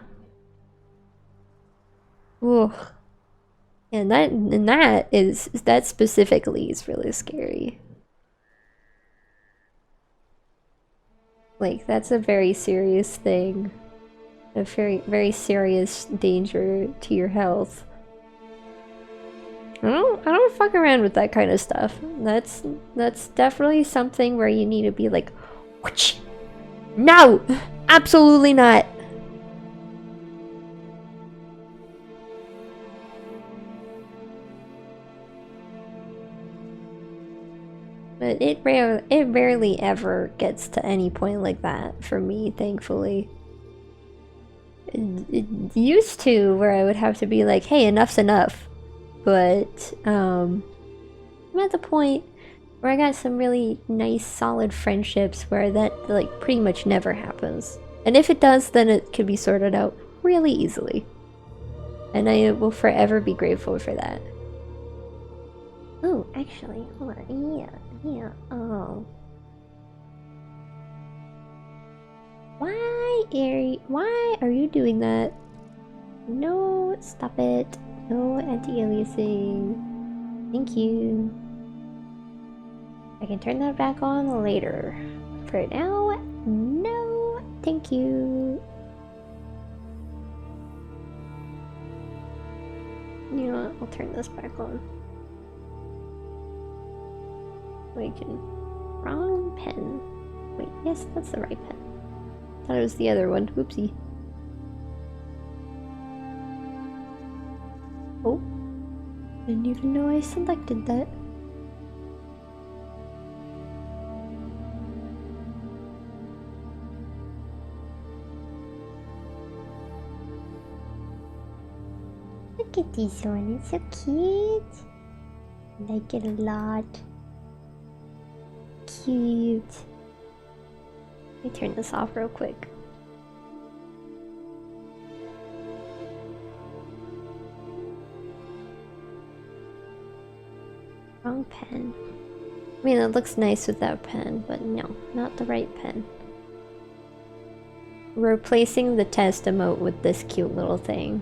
Ugh. And that specifically is really scary. Like, that's a very serious thing. A very serious danger to your health. I don't fuck around with that kind of stuff. That's definitely something where you need to be like, whoosh! No! Absolutely not! But it rarely ever gets to any point like that for me, thankfully. used to, where I would have to be like, hey, enough's enough. But I'm at the point where I got some really nice solid friendships where that like pretty much never happens. And if it does, then it can be sorted out really easily. And I will forever be grateful for that. Oh, actually, hold on. Yeah, oh. Why are you doing that? No, stop it. No anti-aliasing. Thank you. I can turn that back on later. For now, no, thank you. You know what? I'll turn this back on. We can. Wrong pen. Wait, yes, that's the right pen. Thought it was the other one. Oopsie. Oh. Didn't even know I selected that. Look at this one. It's so cute. I like it a lot. Cute. Let me turn this off real quick. Wrong pen. I mean, it looks nice with that pen, but no, not the right pen. We're replacing the test emote with this cute little thing.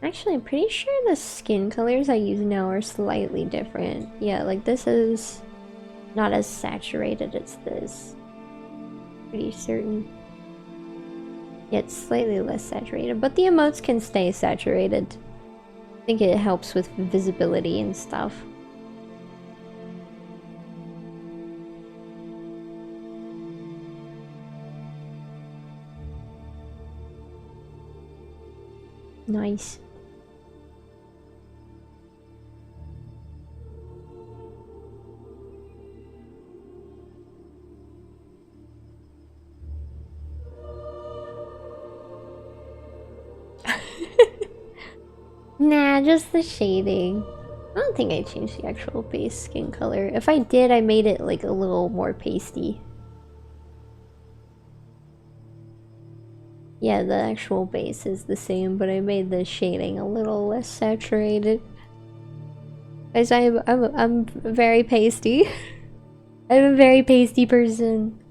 Actually, I'm pretty sure the skin colors I use now are slightly different. Yeah, like this is not as saturated as this. Pretty certain. Yeah, it's slightly less saturated, but the emotes can stay saturated. I think it helps with visibility and stuff. Nice. Nah, just the shading. I don't think I changed the actual base skin color. If I did, I made it like a little more pasty. Yeah, the actual base is the same, but I made the shading a little less saturated. Guys, I'm very pasty. I'm a very pasty person.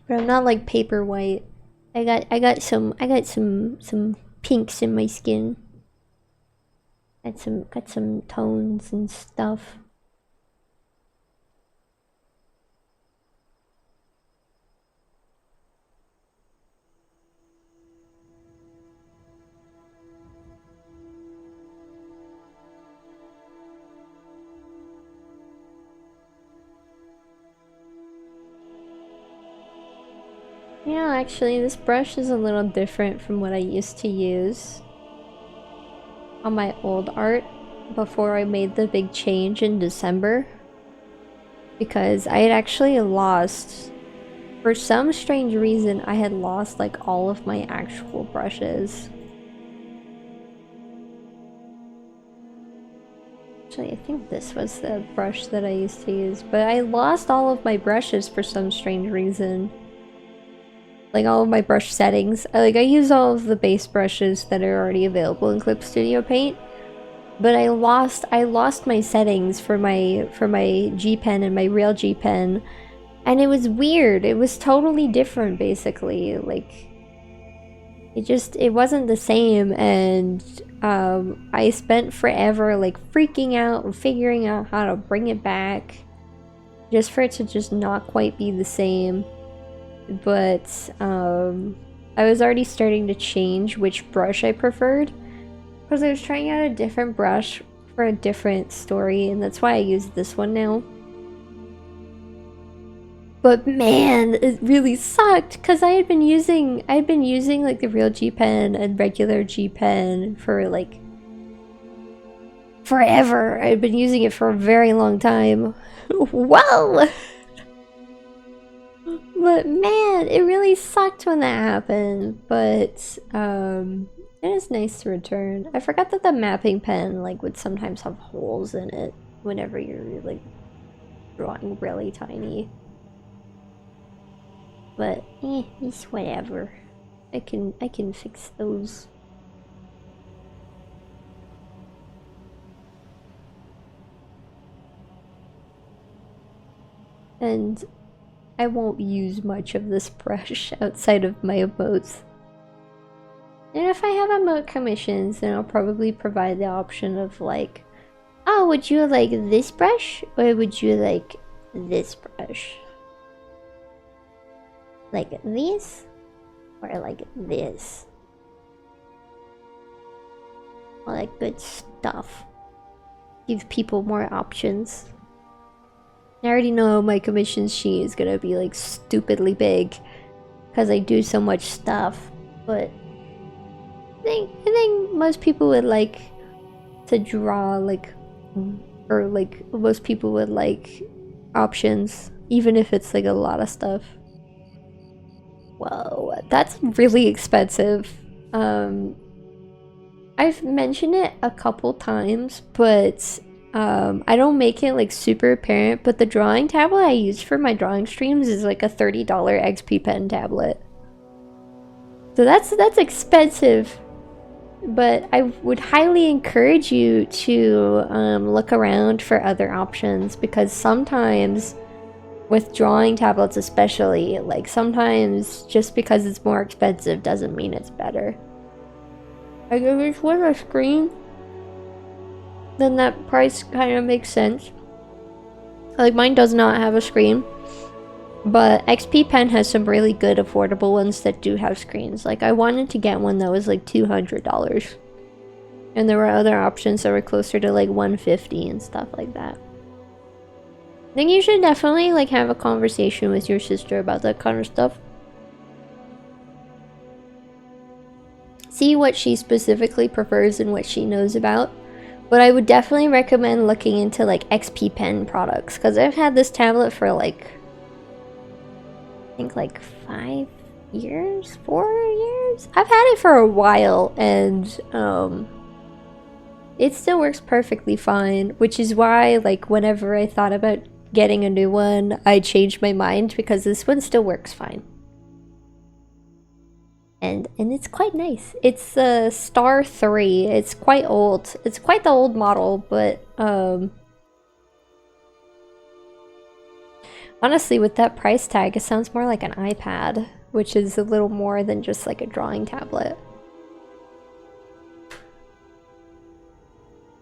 But I'm not like paper white. I got some pinks in my skin. Got some tones and stuff. Yeah, actually, this brush is a little different from what I used to use on my old art before I made the big change in December. Because I had actually lost, for some strange reason, I had lost like all of my actual brushes. Actually, I think this was the brush that I used to use, but I lost all of my brushes for some strange reason. Like all of my brush settings. I use all of the base brushes that are already available in Clip Studio Paint, but I lost my settings for my G pen and my real G pen, and it was weird. It was totally different, basically. Like it wasn't the same, and I spent forever like freaking out and figuring out how to bring it back, just for it to just not quite be the same. But I was already starting to change which brush I preferred, because I was trying out a different brush for a different story, and that's why I use this one now. But man, it really sucked, because I'd been using like the real G pen and regular G pen for like forever. I'd been using it for a very long time. Well, But man, it really sucked when that happened. But it is nice to return. I forgot that the mapping pen like would sometimes have holes in it whenever you're like drawing really tiny. But it's whatever. I can fix those. And I won't use much of this brush outside of my emotes. And if I have emote commissions, then I'll probably provide the option of like, oh, would you like this brush? Or would you like this brush? Like this? Or like this? All that good stuff. Give people more options. I already know my commission sheet is gonna be like stupidly big because I do so much stuff, but I think most people would like to draw like, or like most people would like options, even if it's like a lot of stuff. Whoa, that's really expensive. I've mentioned it a couple times, but I don't make it like super apparent, but the drawing tablet I use for my drawing streams is like a $30 XP pen tablet. So that's expensive. But I would highly encourage you to look around for other options, because sometimes with drawing tablets especially, like sometimes just because it's more expensive doesn't mean it's better. Like if it's with a screen, then that price kind of makes sense. Like mine does not have a screen, but XP Pen has some really good affordable ones that do have screens. Like I wanted to get one that was like $200, and there were other options that were closer to like $150 and stuff like that. I think you should definitely like have a conversation with your sister about that kind of stuff. See what she specifically prefers and what she knows about. But I would definitely recommend looking into like XP Pen products, because I've had this tablet for like, I think like 5 years, 4 years? I've had it for a while, and it still works perfectly fine, which is why like whenever I thought about getting a new one, I changed my mind, because this one still works fine. And it's quite nice. It's a Star 3. It's quite old. It's quite the old model, but honestly, with that price tag, it sounds more like an iPad, which is a little more than just like a drawing tablet.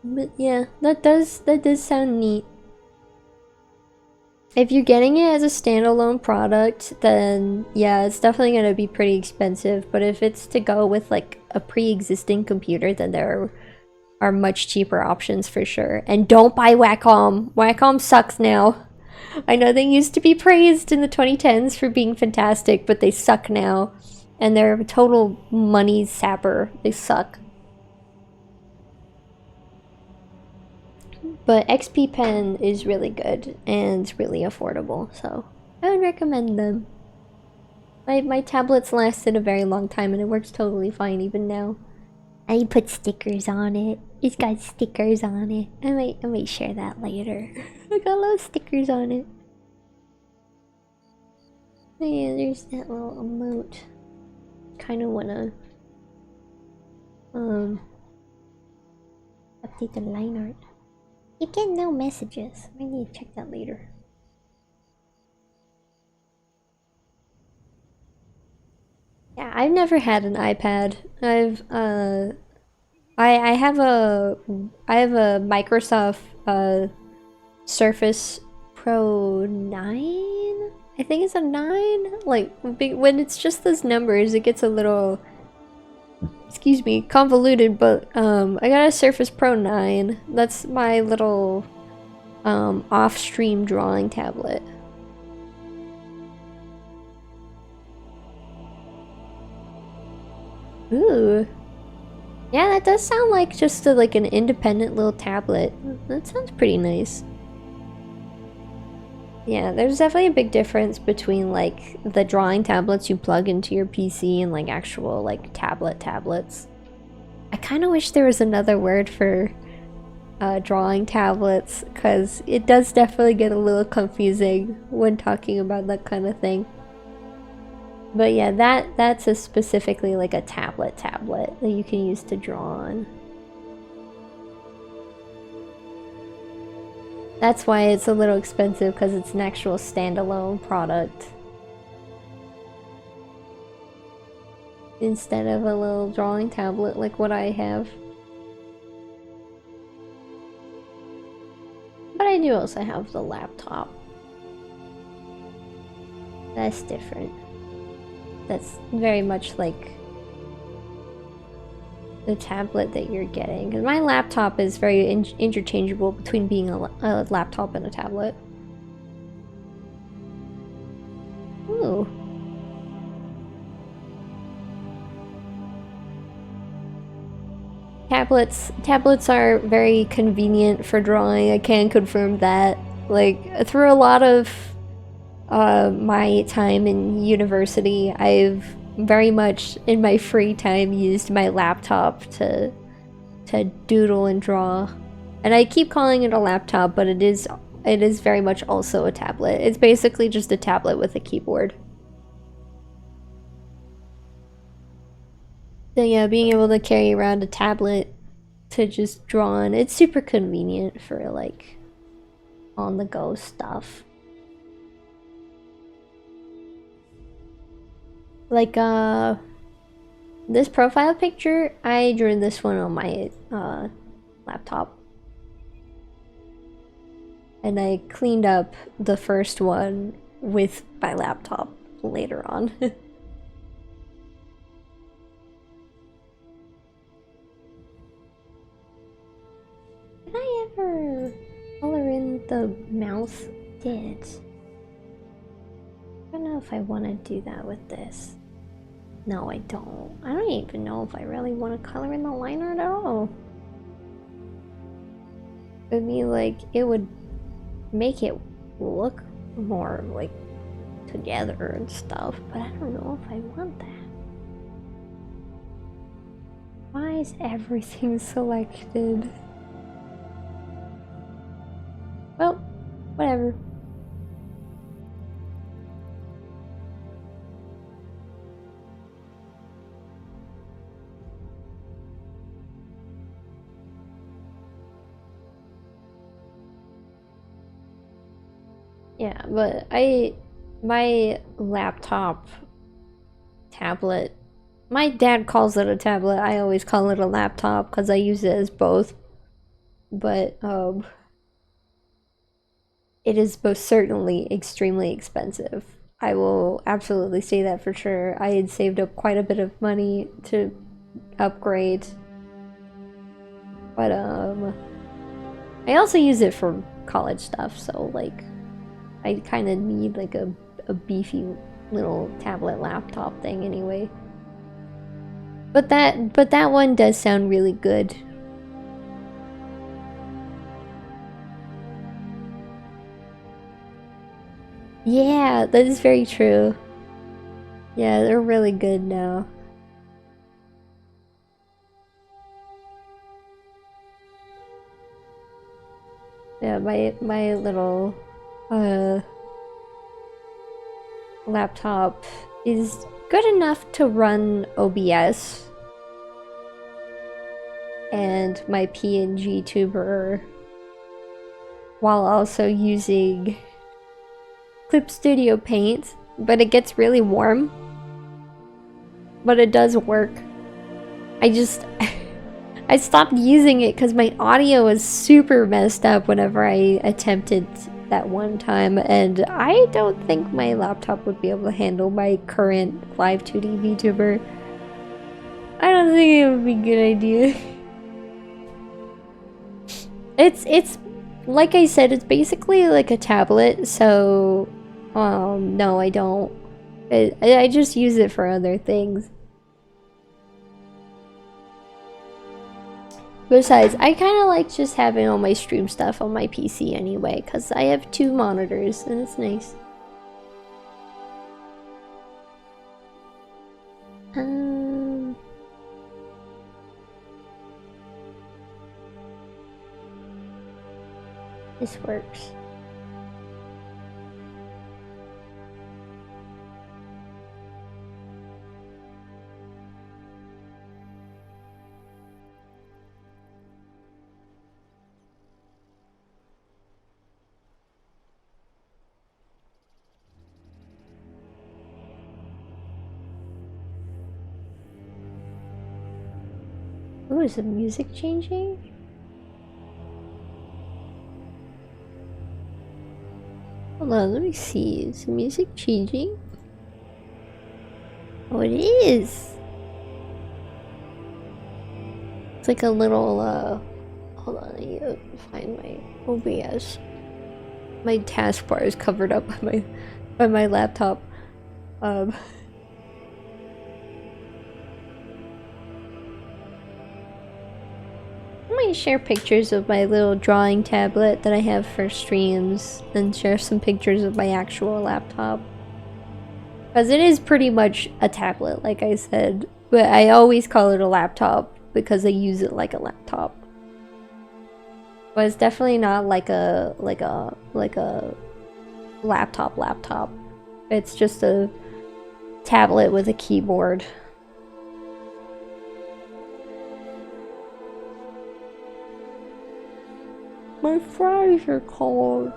But yeah, that does sound neat. If you're getting it as a standalone product, then yeah, it's definitely going to be pretty expensive. But if it's to go with like a pre-existing computer, then there are much cheaper options for sure. And don't buy Wacom. Wacom sucks now. I know they used to be praised in the 2010s for being fantastic, but they suck now. And they're a total money sapper. They suck. But XP Pen is really good and really affordable, so I would recommend them. My tablets lasted a very long time and it works totally fine even now. I put stickers on it. It's got stickers on it. I might share that later. I got little stickers on it. Yeah, there's that little emote. Kinda wanna update the line art. You get no messages. I need to check that later. Yeah, I've never had an iPad. I have a Microsoft Surface Pro 9. I think it's a 9. Like when it's just those numbers, it gets a little, excuse me, convoluted, but I got a Surface Pro 9. That's my little off-stream drawing tablet. Ooh. Yeah, that does sound like just like an independent little tablet. That sounds pretty nice. Yeah, there's definitely a big difference between like the drawing tablets you plug into your PC and like actual like tablets. I kind of wish there was another word for drawing tablets because it does definitely get a little confusing when talking about that kind of thing. But yeah, that's specifically like a tablet that you can use to draw on. That's why it's a little expensive, because it's an actual standalone product. Instead of a little drawing tablet like what I have. But I do also have the laptop. That's different. That's very much like the tablet that you're getting. Because my laptop is very interchangeable between being a laptop and a tablet. Ooh. Tablets are very convenient for drawing. I can confirm that. Like, through a lot of my time in university, I've very much in my free time used my laptop to doodle and draw. And I keep calling it a laptop, but it is very much also a tablet. It's basically just a tablet with a keyboard. So yeah, being able to carry around a tablet to just draw on, it's super convenient for like on the go stuff. Like this profile picture, I drew this one on my laptop. And I cleaned up the first one with my laptop later on. Did I ever color in the mouth? Did. I don't know if I want to do that with this. No, I don't. I don't even know if I really want to color in the liner at all. I mean, like, it would make it look more, like, together and stuff, but I don't know if I want that. Why is everything selected? Well, whatever. Yeah, but my laptop, tablet, my dad calls it a tablet. I always call it a laptop because I use it as both. But, it is most certainly extremely expensive. I will absolutely say that for sure. I had saved up quite a bit of money to upgrade. But, I also use it for college stuff, so, like, I kind of need like a beefy little tablet laptop thing anyway. But that one does sound really good. Yeah, that is very true. Yeah, they're really good now. Yeah, my little laptop is good enough to run OBS and my PNG tuber while also using Clip Studio Paint, but it gets really warm. But it does work. I just I stopped using it because my audio was super messed up whenever I attempted that one time, and I don't think my laptop would be able to handle my current live 2D VTuber. I don't think it would be a good idea. It's like I said, it's basically like a tablet, so no, I don't. I just use it for other things. Besides, I kind of like just having all my stream stuff on my PC anyway, because I have 2 monitors and it's nice. This works. Oh, is the music changing? Hold on, let me see. Is the music changing? Oh, it is! It's like a little, hold on, I need to find my OBS. My taskbar is covered up by my laptop. I might share pictures of my little drawing tablet that I have for streams and share some pictures of my actual laptop. Because it is pretty much a tablet, like I said. But I always call it a laptop because I use it like a laptop. But it's definitely not like a laptop. It's just a tablet with a keyboard. My fries are cold.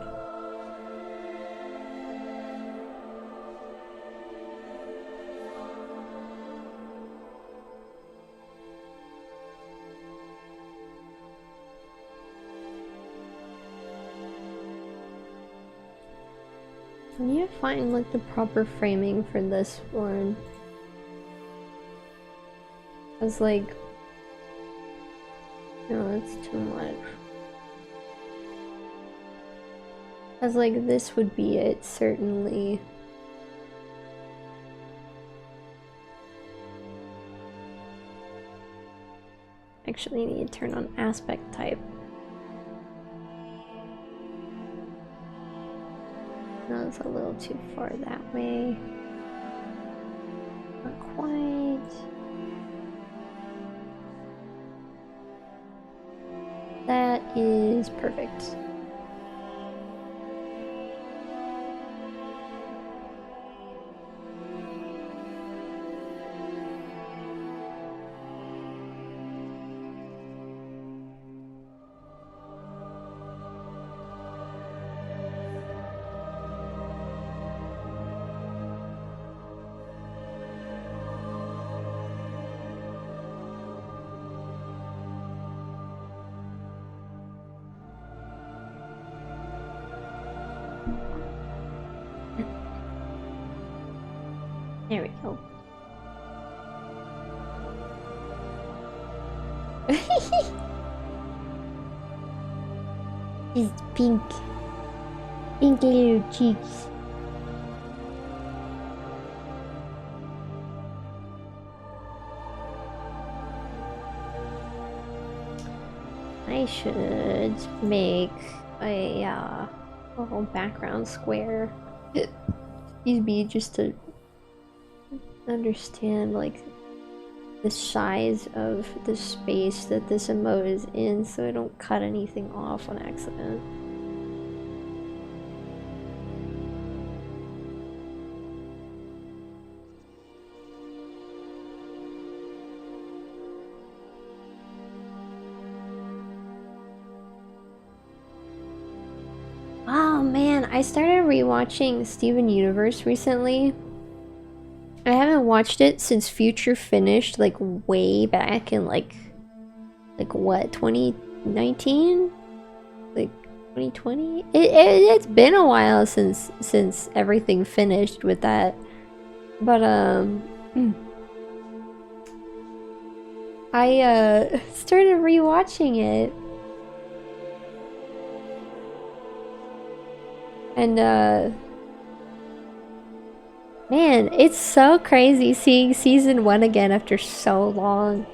I need to find like the proper framing for this one. It's like, no, that's too much. As like this would be it, certainly. Actually need to turn on aspect type. No, it's a little too far that way. Not quite. That is perfect. There we go. His pink little cheeks. I should make a little background square. Excuse me, just to understand like the size of the space that this emote is in so I don't cut anything off on accident. Oh man, I started rewatching Steven Universe recently. I haven't watched it since Future finished, like way back in like what, 2019? Like 2020? It's been a while since everything finished with that. But I started rewatching it. And man, it's so crazy seeing season 1 again after so long.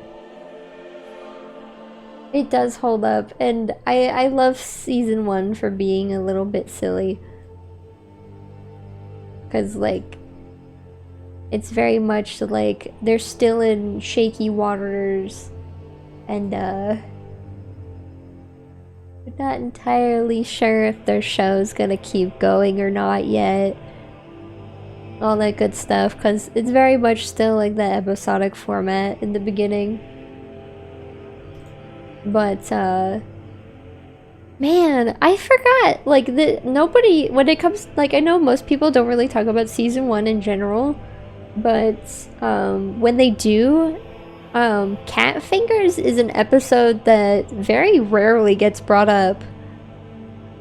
It does hold up, and I love season 1 for being a little bit silly. Because, like, it's very much like they're still in shaky waters, and, we're not entirely sure if their show's gonna keep going or not yet. All that good stuff, because it's very much still like the episodic format in the beginning. But, man, I forgot, like, nobody, when it comes, like, I know most people don't really talk about season 1 in general, but, when they do, Cat Fingers is an episode that very rarely gets brought up.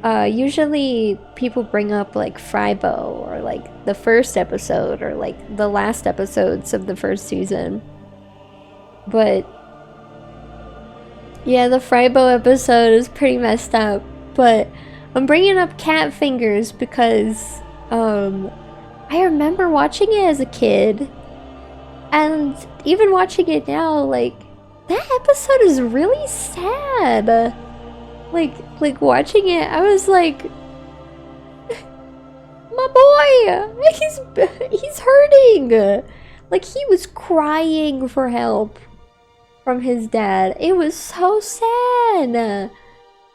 Usually people bring up, like, Frybo, or, like, the first episode, or, like, the last episodes of the first season. But yeah, the Frybo episode is pretty messed up, but I'm bringing up Cat Fingers because, I remember watching it as a kid, and even watching it now, like, that episode is really sad. Like watching it, I was like, my boy, he's hurting. Like, he was crying for help from his dad. It was so sad.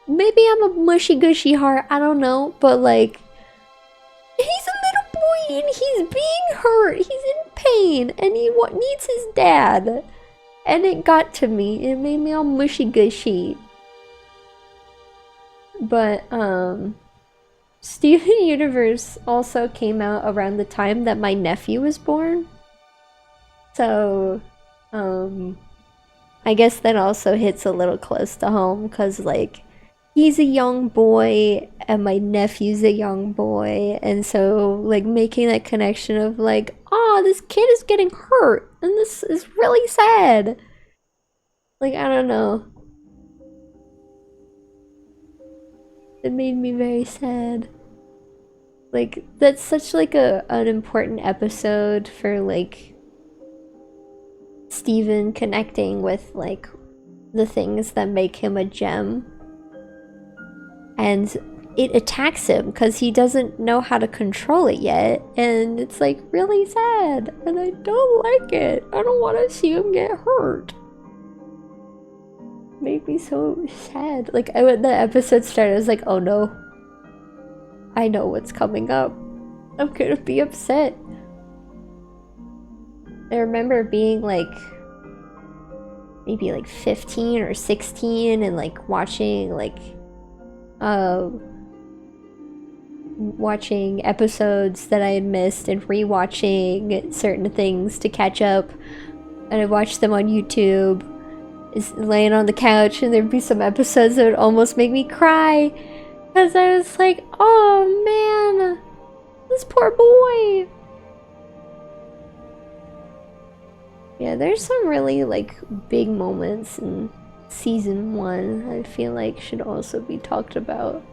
Maybe I'm a mushy gushy heart, I don't know, but like, he's a little boy and he's being hurt, he's in pain, and he needs his dad. And it got to me, it made me all mushy gushy. But, Steven Universe also came out around the time that my nephew was born. So, I guess that also hits a little close to home, because, like, he's a young boy and my nephew's a young boy, and so, like, making that connection of, like, oh, this kid is getting hurt and this is really sad. Like, I don't know. It made me very sad. Like, that's such, like, an important episode for, like, Steven connecting with, like, the things that make him a gem. And it attacks him because he doesn't know how to control it yet, and it's, like, really sad, and I don't like it. I don't want to see him get hurt. It made me so sad. Like, when the episode started, I was like, oh no. I know what's coming up. I'm gonna be upset. I remember being, like, maybe, like, 15 or 16 and, like, watching, like, watching episodes that I had missed and rewatching certain things to catch up. And I watched them on YouTube, laying on the couch, and there'd be some episodes that would almost make me cry. Because I was like, oh man, this poor boy. Yeah, there's some really, like, big moments in season 1 I feel like should also be talked about.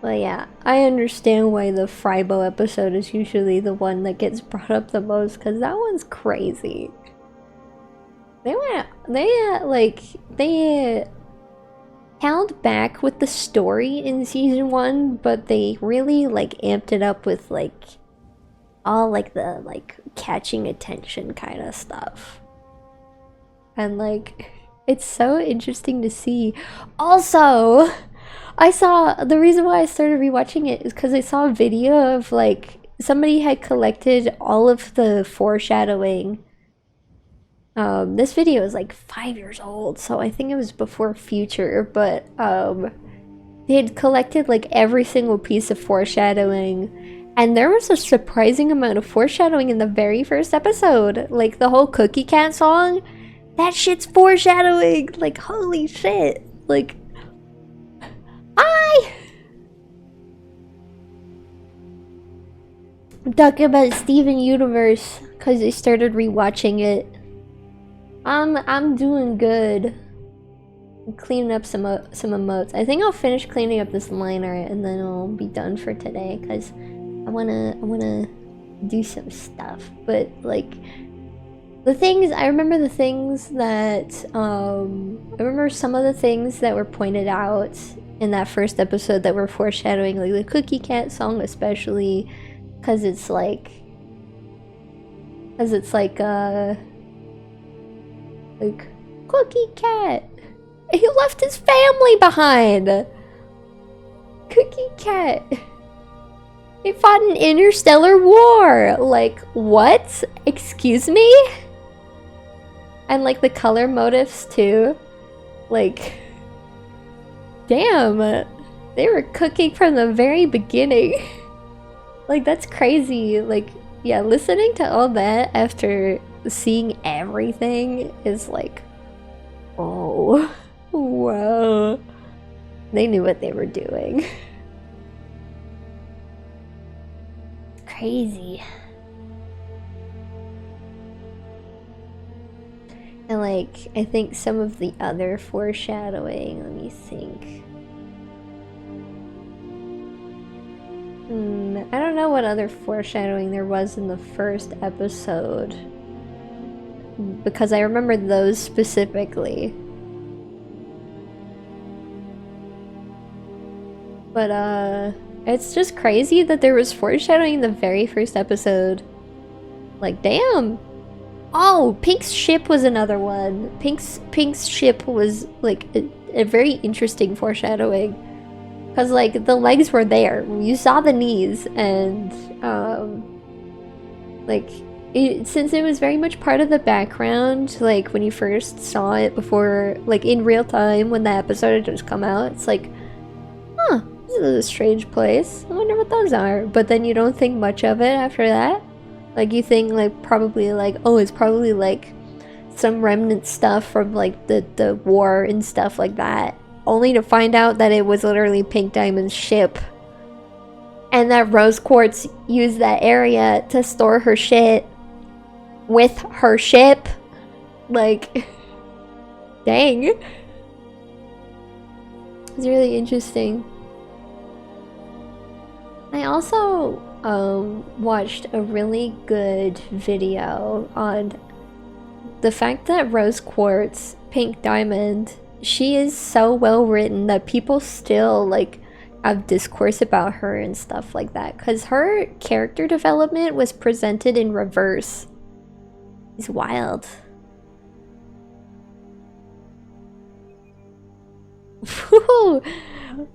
Well, yeah, I understand why the Frybo episode is usually the one that gets brought up the most, because that one's crazy. They held back with the story in season 1, but they really, like, amped it up with, like, all, like, the, like, catching attention kind of stuff. And, like, it's so interesting to see. Also, I saw, the reason why I started rewatching it is because I saw a video of, like, somebody had collected all of the foreshadowing. This video is, like, 5 years old, so I think it was before Future, but, they had collected, like, every single piece of foreshadowing. And there was a surprising amount of foreshadowing in the very first episode. Like, the whole Cookie Cat song, that shit's foreshadowing! Like, holy shit! Like, I'm talking about Steven Universe, because I started rewatching it. I'm doing good. I'm cleaning up some emotes. I think I'll finish cleaning up this liner and then I'll be done for today, because I wanna do some stuff. But, like, The things I remember, the things that I remember some of the things that were pointed out in that first episode that were foreshadowing, like the Cookie Cat song, especially because like Cookie Cat. He left his family behind. Cookie Cat. He fought an interstellar war. Like, what? Excuse me? And like the color motifs too. Like, damn. They were cooking from the very beginning. Like, that's crazy. Like, yeah, listening to all that after seeing everything is like, oh, whoa. They knew what they were doing. Crazy. And like, I think some of the other foreshadowing, let me think. I don't know what other foreshadowing there was in the first episode, because I remember those specifically. But it's just crazy that there was foreshadowing in the very first episode. Like, damn. Oh, Pink's ship was another one. Pink's ship was like a very interesting foreshadowing. Cause like the legs were there. You saw the knees, and like since it was very much part of the background, like when you first saw it before, like in real time when the episode had just come out, it's like, huh, this is a strange place. I wonder what those are. But then you don't think much of it after that. Like you think like probably like, oh, it's probably like some remnant stuff from like the war and stuff like that. Only to find out that it was literally Pink Diamond's ship. And that Rose Quartz used that area to store her shit with her ship. Like, dang. It's really interesting. I also watched a really good video on the fact that Rose Quartz, Pink Diamond, she is so well written that people still like have discourse about her and stuff like that, because her character development was presented in reverse. It's wild.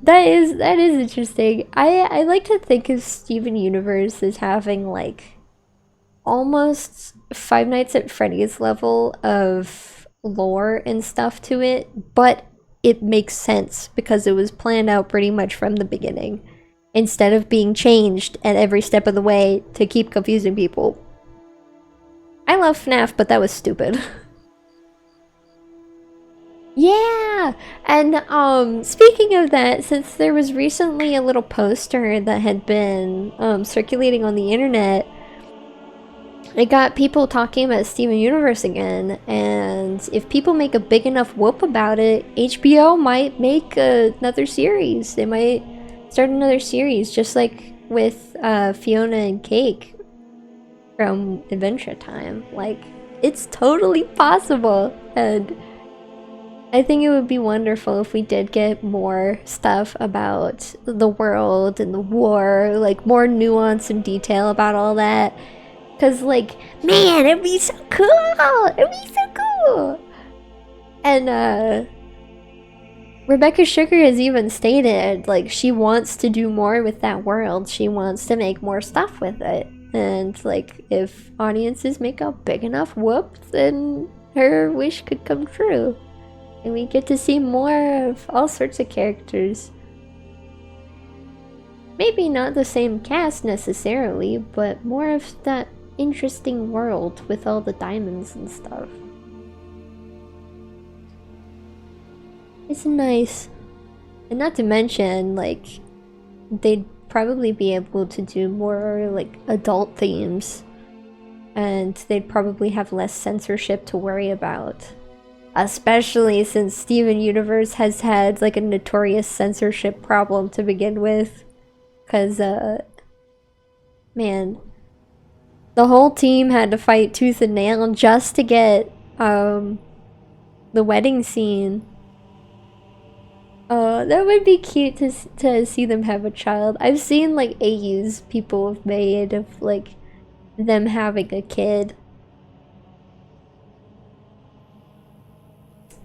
That is interesting. I like to think of Steven Universe as having like almost Five Nights at Freddy's level of lore and stuff to it, but it makes sense because it was planned out pretty much from the beginning, instead of being changed at every step of the way to keep confusing people. I love FNAF, but that was stupid. Yeah! And speaking of that, since there was recently a little poster that had been circulating on the internet, it got people talking about Steven Universe again, and if people make a big enough whoop about it, HBO might make another series. They might start another series, just like with Fiona and Cake from Adventure Time. Like, it's totally possible, and I think it would be wonderful if we did get more stuff about the world and the war, like more nuance and detail about all that. Cause like, man, it'd be so cool! It'd be so cool! And Rebecca Sugar has even stated, like, she wants to do more with that world. She wants to make more stuff with it. And like, if audiences make a big enough whoop, then her wish could come true. And we get to see more of all sorts of characters. Maybe not the same cast necessarily, but more of that interesting world with all the diamonds and stuff. It's nice. And not to mention, like, they'd probably be able to do more, like, adult themes. And they'd probably have less censorship to worry about. Especially since Steven Universe has had, like, a notorious censorship problem to begin with. Because, man, The whole team had to fight tooth and nail just to get the wedding scene. That would be cute to see them have a child. I've seen like AUs people have made of like them having a kid.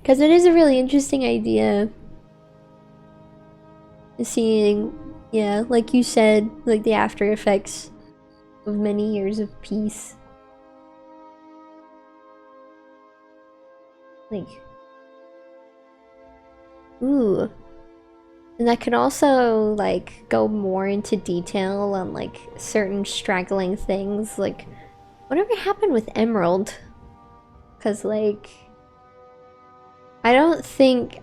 Because it is a really interesting idea. Seeing, yeah, like you said, like the after effects of many years of peace. Like, ooh. And that could also, like, go more into detail on, like, certain straggling things. Like, whatever happened with Emerald? Because, like, I don't think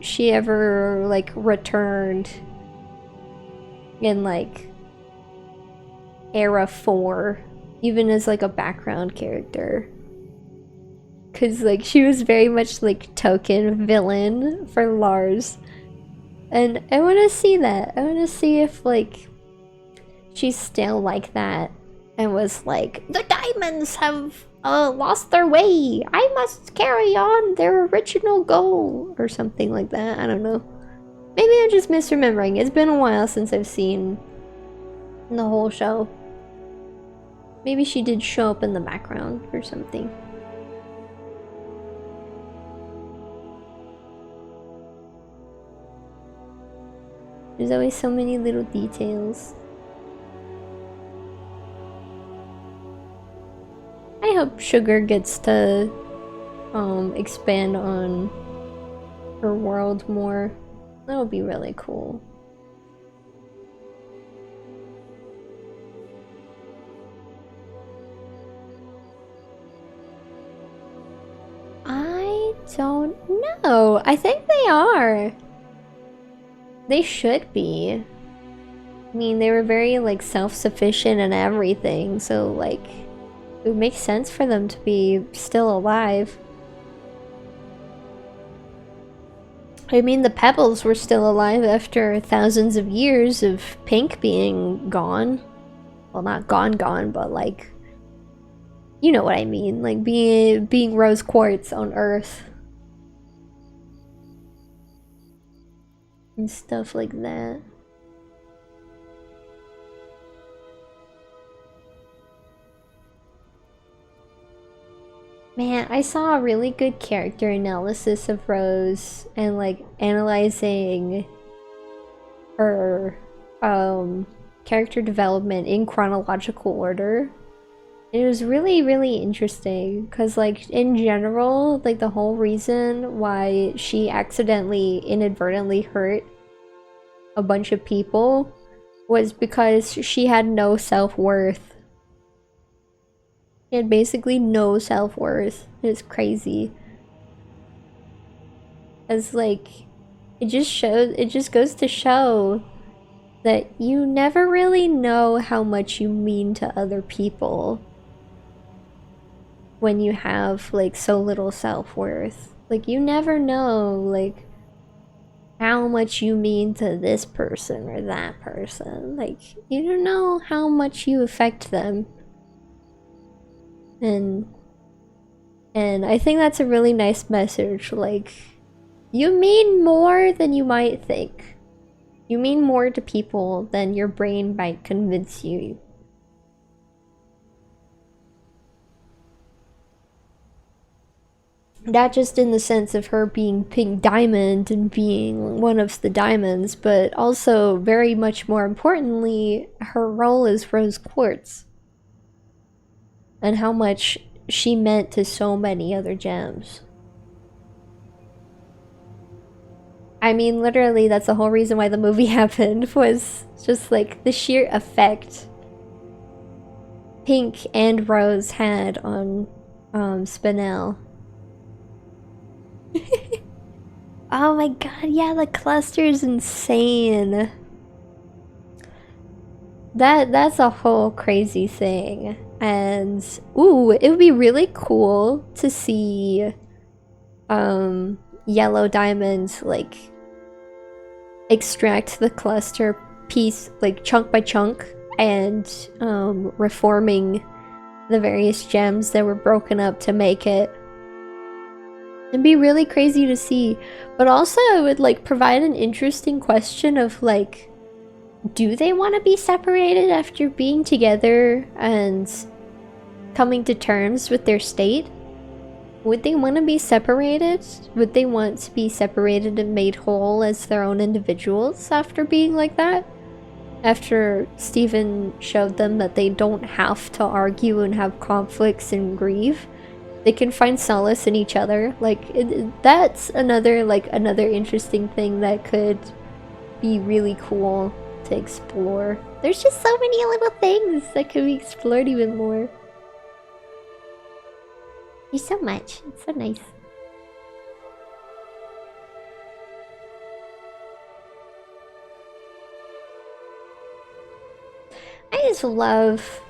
she ever, like, returned in, like, Era 4, even as, like, a background character. Because, like, she was very much, like, token villain for Lars. And I want to see that. I want to see if, like, she's still like that. And was like, the diamonds have lost their way. I must carry on their original goal. Or something like that. I don't know. Maybe I'm just misremembering. It's been a while since I've seen the whole show. Maybe she did show up in the background or something. There's always so many little details. I hope Sugar gets to expand on her world more. That would be really cool. I don't know. I think they are. They should be. I mean, they were very, like, self-sufficient and everything, so, like, it would make sense for them to be still alive. I mean, the Pebbles were still alive after thousands of years of Pink being gone. Well, not gone, but, like, you know what I mean. Like, being Rose Quartz on Earth. And stuff like that. Man, I saw a really good character analysis of Rose and like analyzing her character development in chronological order. It was really, really interesting because, like, in general, like, the whole reason why she accidentally, inadvertently hurt a bunch of people was because she had no self-worth. She had basically no self-worth. It's crazy. It's like, it just goes to show that you never really know how much you mean to other people when you have, like, so little self-worth. Like, you never know, like, how much you mean to this person or that person. Like, you don't know how much you affect them. And I think that's a really nice message. Like, you mean more than you might think. You mean more to people than your brain might convince you. Not just in the sense of her being Pink Diamond and being one of the diamonds, but also, very much more importantly, her role as Rose Quartz. And how much she meant to so many other gems. I mean, literally, that's the whole reason why the movie happened, was just like the sheer effect Pink and Rose had on Spinel. Oh my god, yeah, the cluster is insane. That's a whole crazy thing. And ooh, it would be really cool to see Yellow Diamond like extract the cluster piece, like, chunk by chunk, and reforming the various gems that were broken up to make it. It'd be really crazy to see, but also it would like provide an interesting question of like, do they want to be separated after being together and coming to terms with their state? Would they want to be separated? Would they want to be separated and made whole as their own individuals after being like that? After Stephen showed them that they don't have to argue and have conflicts and grieve. They can find solace in each other. Like, that's another interesting thing that could be really cool to explore. There's just so many little things that could be explored even more. Thank you so much. It's so nice. I just love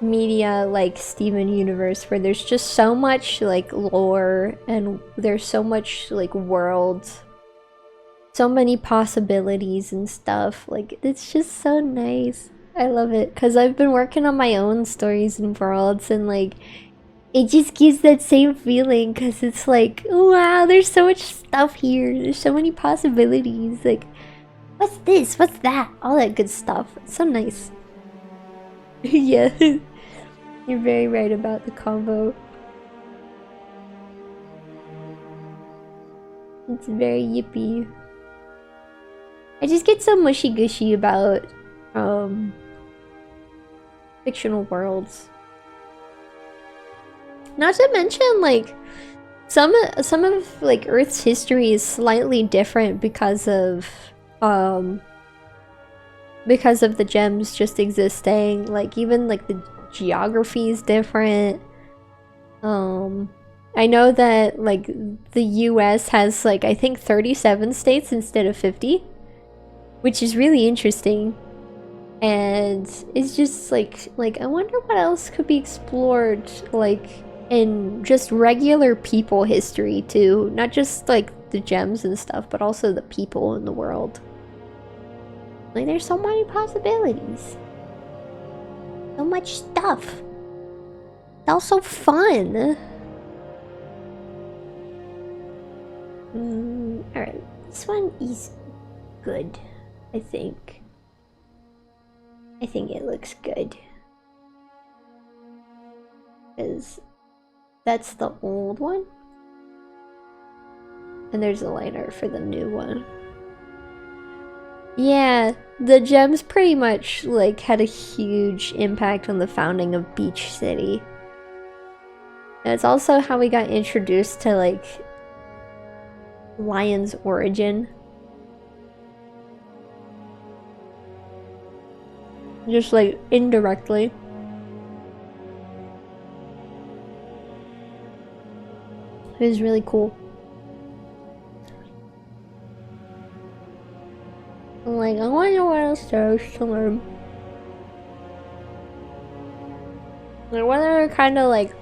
media like Steven Universe, where there's just so much like lore and there's so much like world, so many possibilities and stuff. Like, it's just so nice. I love it because I've been working on my own stories and worlds, and like it just gives that same feeling because it's like, wow, there's so much stuff here, there's so many possibilities. Like, what's this, what's that, all that good stuff. It's so nice. Yeah. You're very right about the combo. It's very yippee. I just get so mushy-gushy about fictional worlds. Not to mention, like, some of like Earth's history is slightly different because of the gems just existing. Like, even like the geography is different. I know that like the US has like, I think 37 states instead of 50, which is really interesting. And it's just like I wonder what else could be explored, like in just regular people history too, not just like the gems and stuff, but also the people in the world. Like, there's so many possibilities, so much stuff. It's also fun. Alright, this one is good, I think. I think it looks good. Because that's the old one. And there's a liner for the new one. Yeah, the gems pretty much like had a huge impact on the founding of Beach City. And it's also how we got introduced to like Lion's origin. Just like indirectly. It was really cool. I'm like, I wonder what else there is to learn. Like, what other kind of like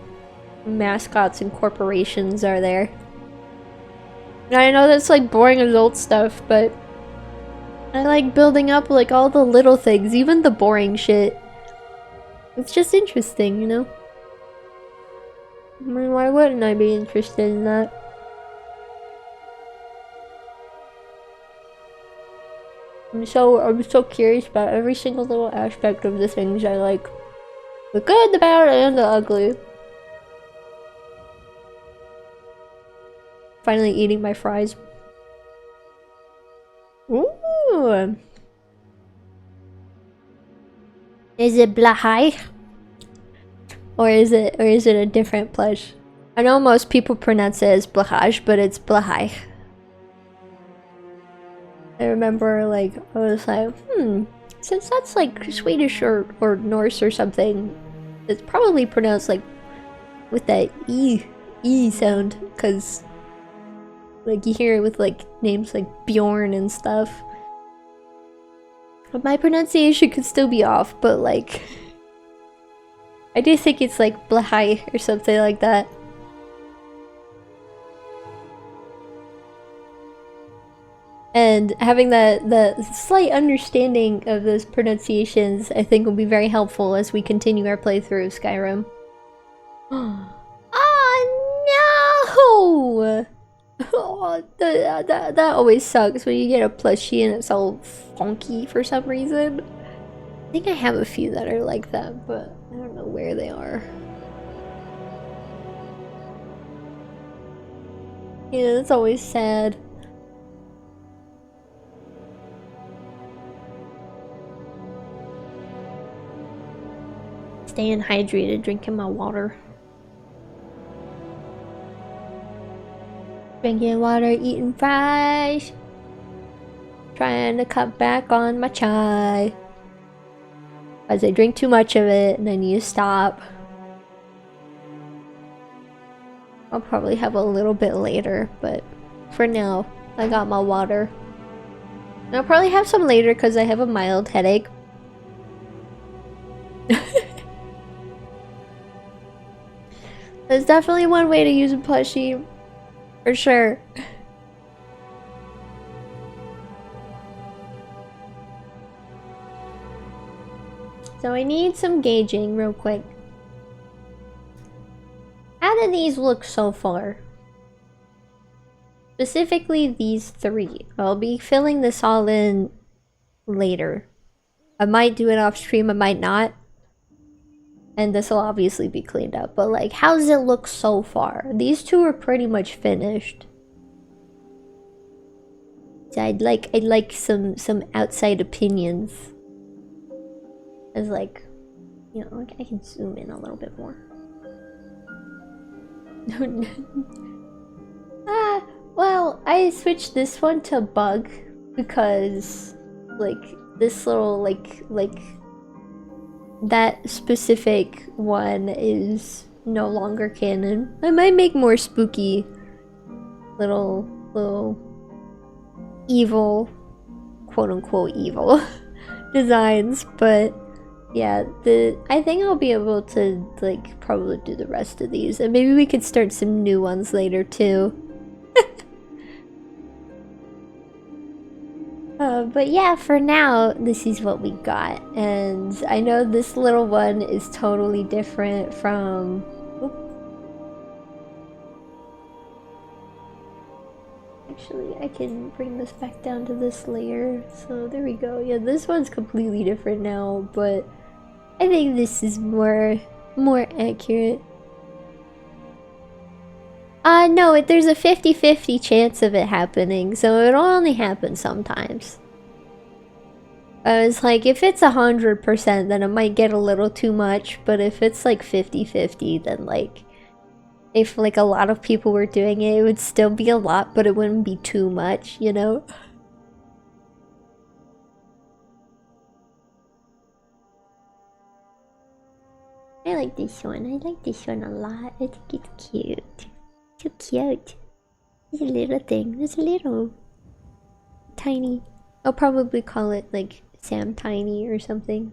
mascots and corporations are there? And I know that's like boring adult stuff, but I like building up like all the little things, even the boring shit. It's just interesting, you know? I mean, why wouldn't I be interested in that? I'm so curious about every single little aspect of the things I like. The good, the bad, and the ugly. Finally eating my fries. Ooh. Is it Blahai? Or is it a different plush? I know most people pronounce it as Blahaj, but it's Blahai. I remember like I was like, since that's like Swedish or Norse or something, it's probably pronounced like with that E sound, because like you hear it with like names like Bjorn and stuff. But my pronunciation could still be off, but like I do think it's like Blahai or something like that. And having the slight understanding of those pronunciations, I think, will be very helpful as we continue our playthrough of Skyrim. Oh no! Oh, that always sucks when you get a plushie and it's all funky for some reason. I think I have a few that are like that, but I don't know where they are. Yeah, that's always sad. Staying hydrated, drinking my water. Drinking water, eating fries. Trying to cut back on my chai. As I drink too much of it and I need to stop. I'll probably have a little bit later, but for now, I got my water. And I'll probably have some later because I have a mild headache. There's definitely one way to use a plushie. For sure. So I need some gauging real quick. How do these look so far? Specifically these three. I'll be filling this all in later. I might do it off stream, I might not. And this will obviously be cleaned up, but like, how does it look so far? These two are pretty much finished. So I'd like some outside opinions. As like, you know, I can zoom in a little bit more. Well, I switched this one to bug because like this little like that specific one is no longer canon. I might make more spooky little evil, quote unquote evil designs, but yeah, I think I'll be able to like probably do the rest of these, and maybe we could start some new ones later too. But yeah, for now, this is what we got. And I know this little one is totally different from... Oop. Actually, I can bring this back down to this layer. So there we go. Yeah, this one's completely different now, but I think this is more accurate. No, there's a 50-50 chance of it happening, so it'll only happen sometimes. I was like, if it's 100%, then it might get a little too much, but if it's like 50-50, then like, if like a lot of people were doing it, it would still be a lot, but it wouldn't be too much, you know? I like this one. I like this one a lot. I think it's cute. So cute. It's a little thing. It's a little tiny. I'll probably call it like Sam Tiny or something.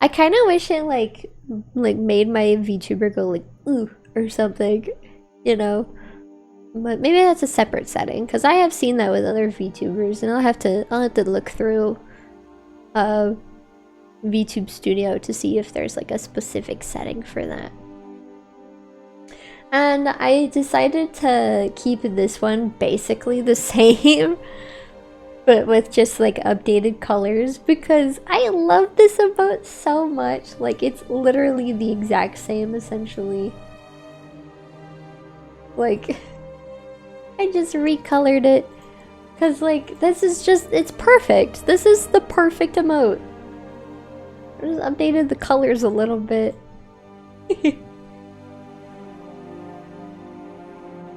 I kind of wish it like made my VTuber go like ooh or something, you know. But maybe that's a separate setting because I have seen that with other VTubers, and I'll have to look through VTube Studio to see if there's like a specific setting for that. And I decided to keep this one basically the same, but with just like updated colors because I love this emote so much. Like, it's literally the exact same essentially. Like, I just recolored it because like this is just, it's perfect. This is the perfect emote. I just updated the colors a little bit.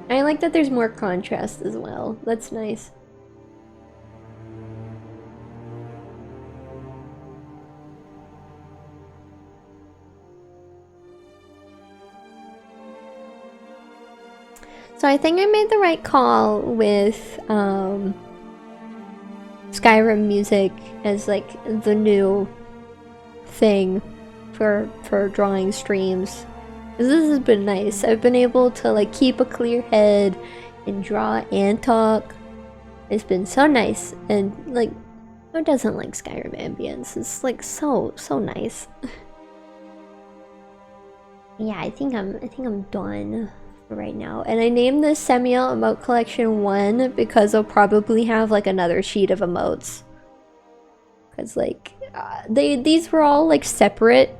I like that there's more contrast as well. That's nice. So I think I made the right call with Skyrim music as like the new thing for drawing streams. This has been nice. I've been able to like keep a clear head, and draw and talk. It's been so nice, and like, who doesn't like Skyrim ambience? It's like so nice. Yeah, I think I'm done for right now. And I named this SAMIEL Emote Collection 1 because I'll probably have like another sheet of emotes. Cause like these were all like separate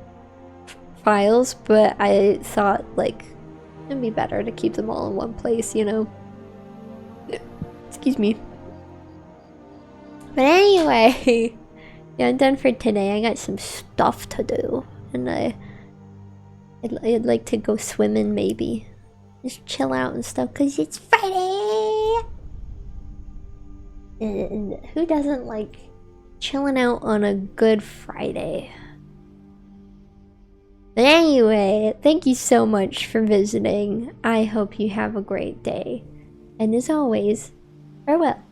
files, but I thought like it'd be better to keep them all in one place, you know. Excuse me. But anyway, yeah, I'm done for today. I got some stuff to do, and I'd like to go swimming maybe. Just chill out and stuff, cause it's Friday! And who doesn't like chilling out on a good Friday? But anyway, thank you so much for visiting. I hope you have a great day. And as always, farewell.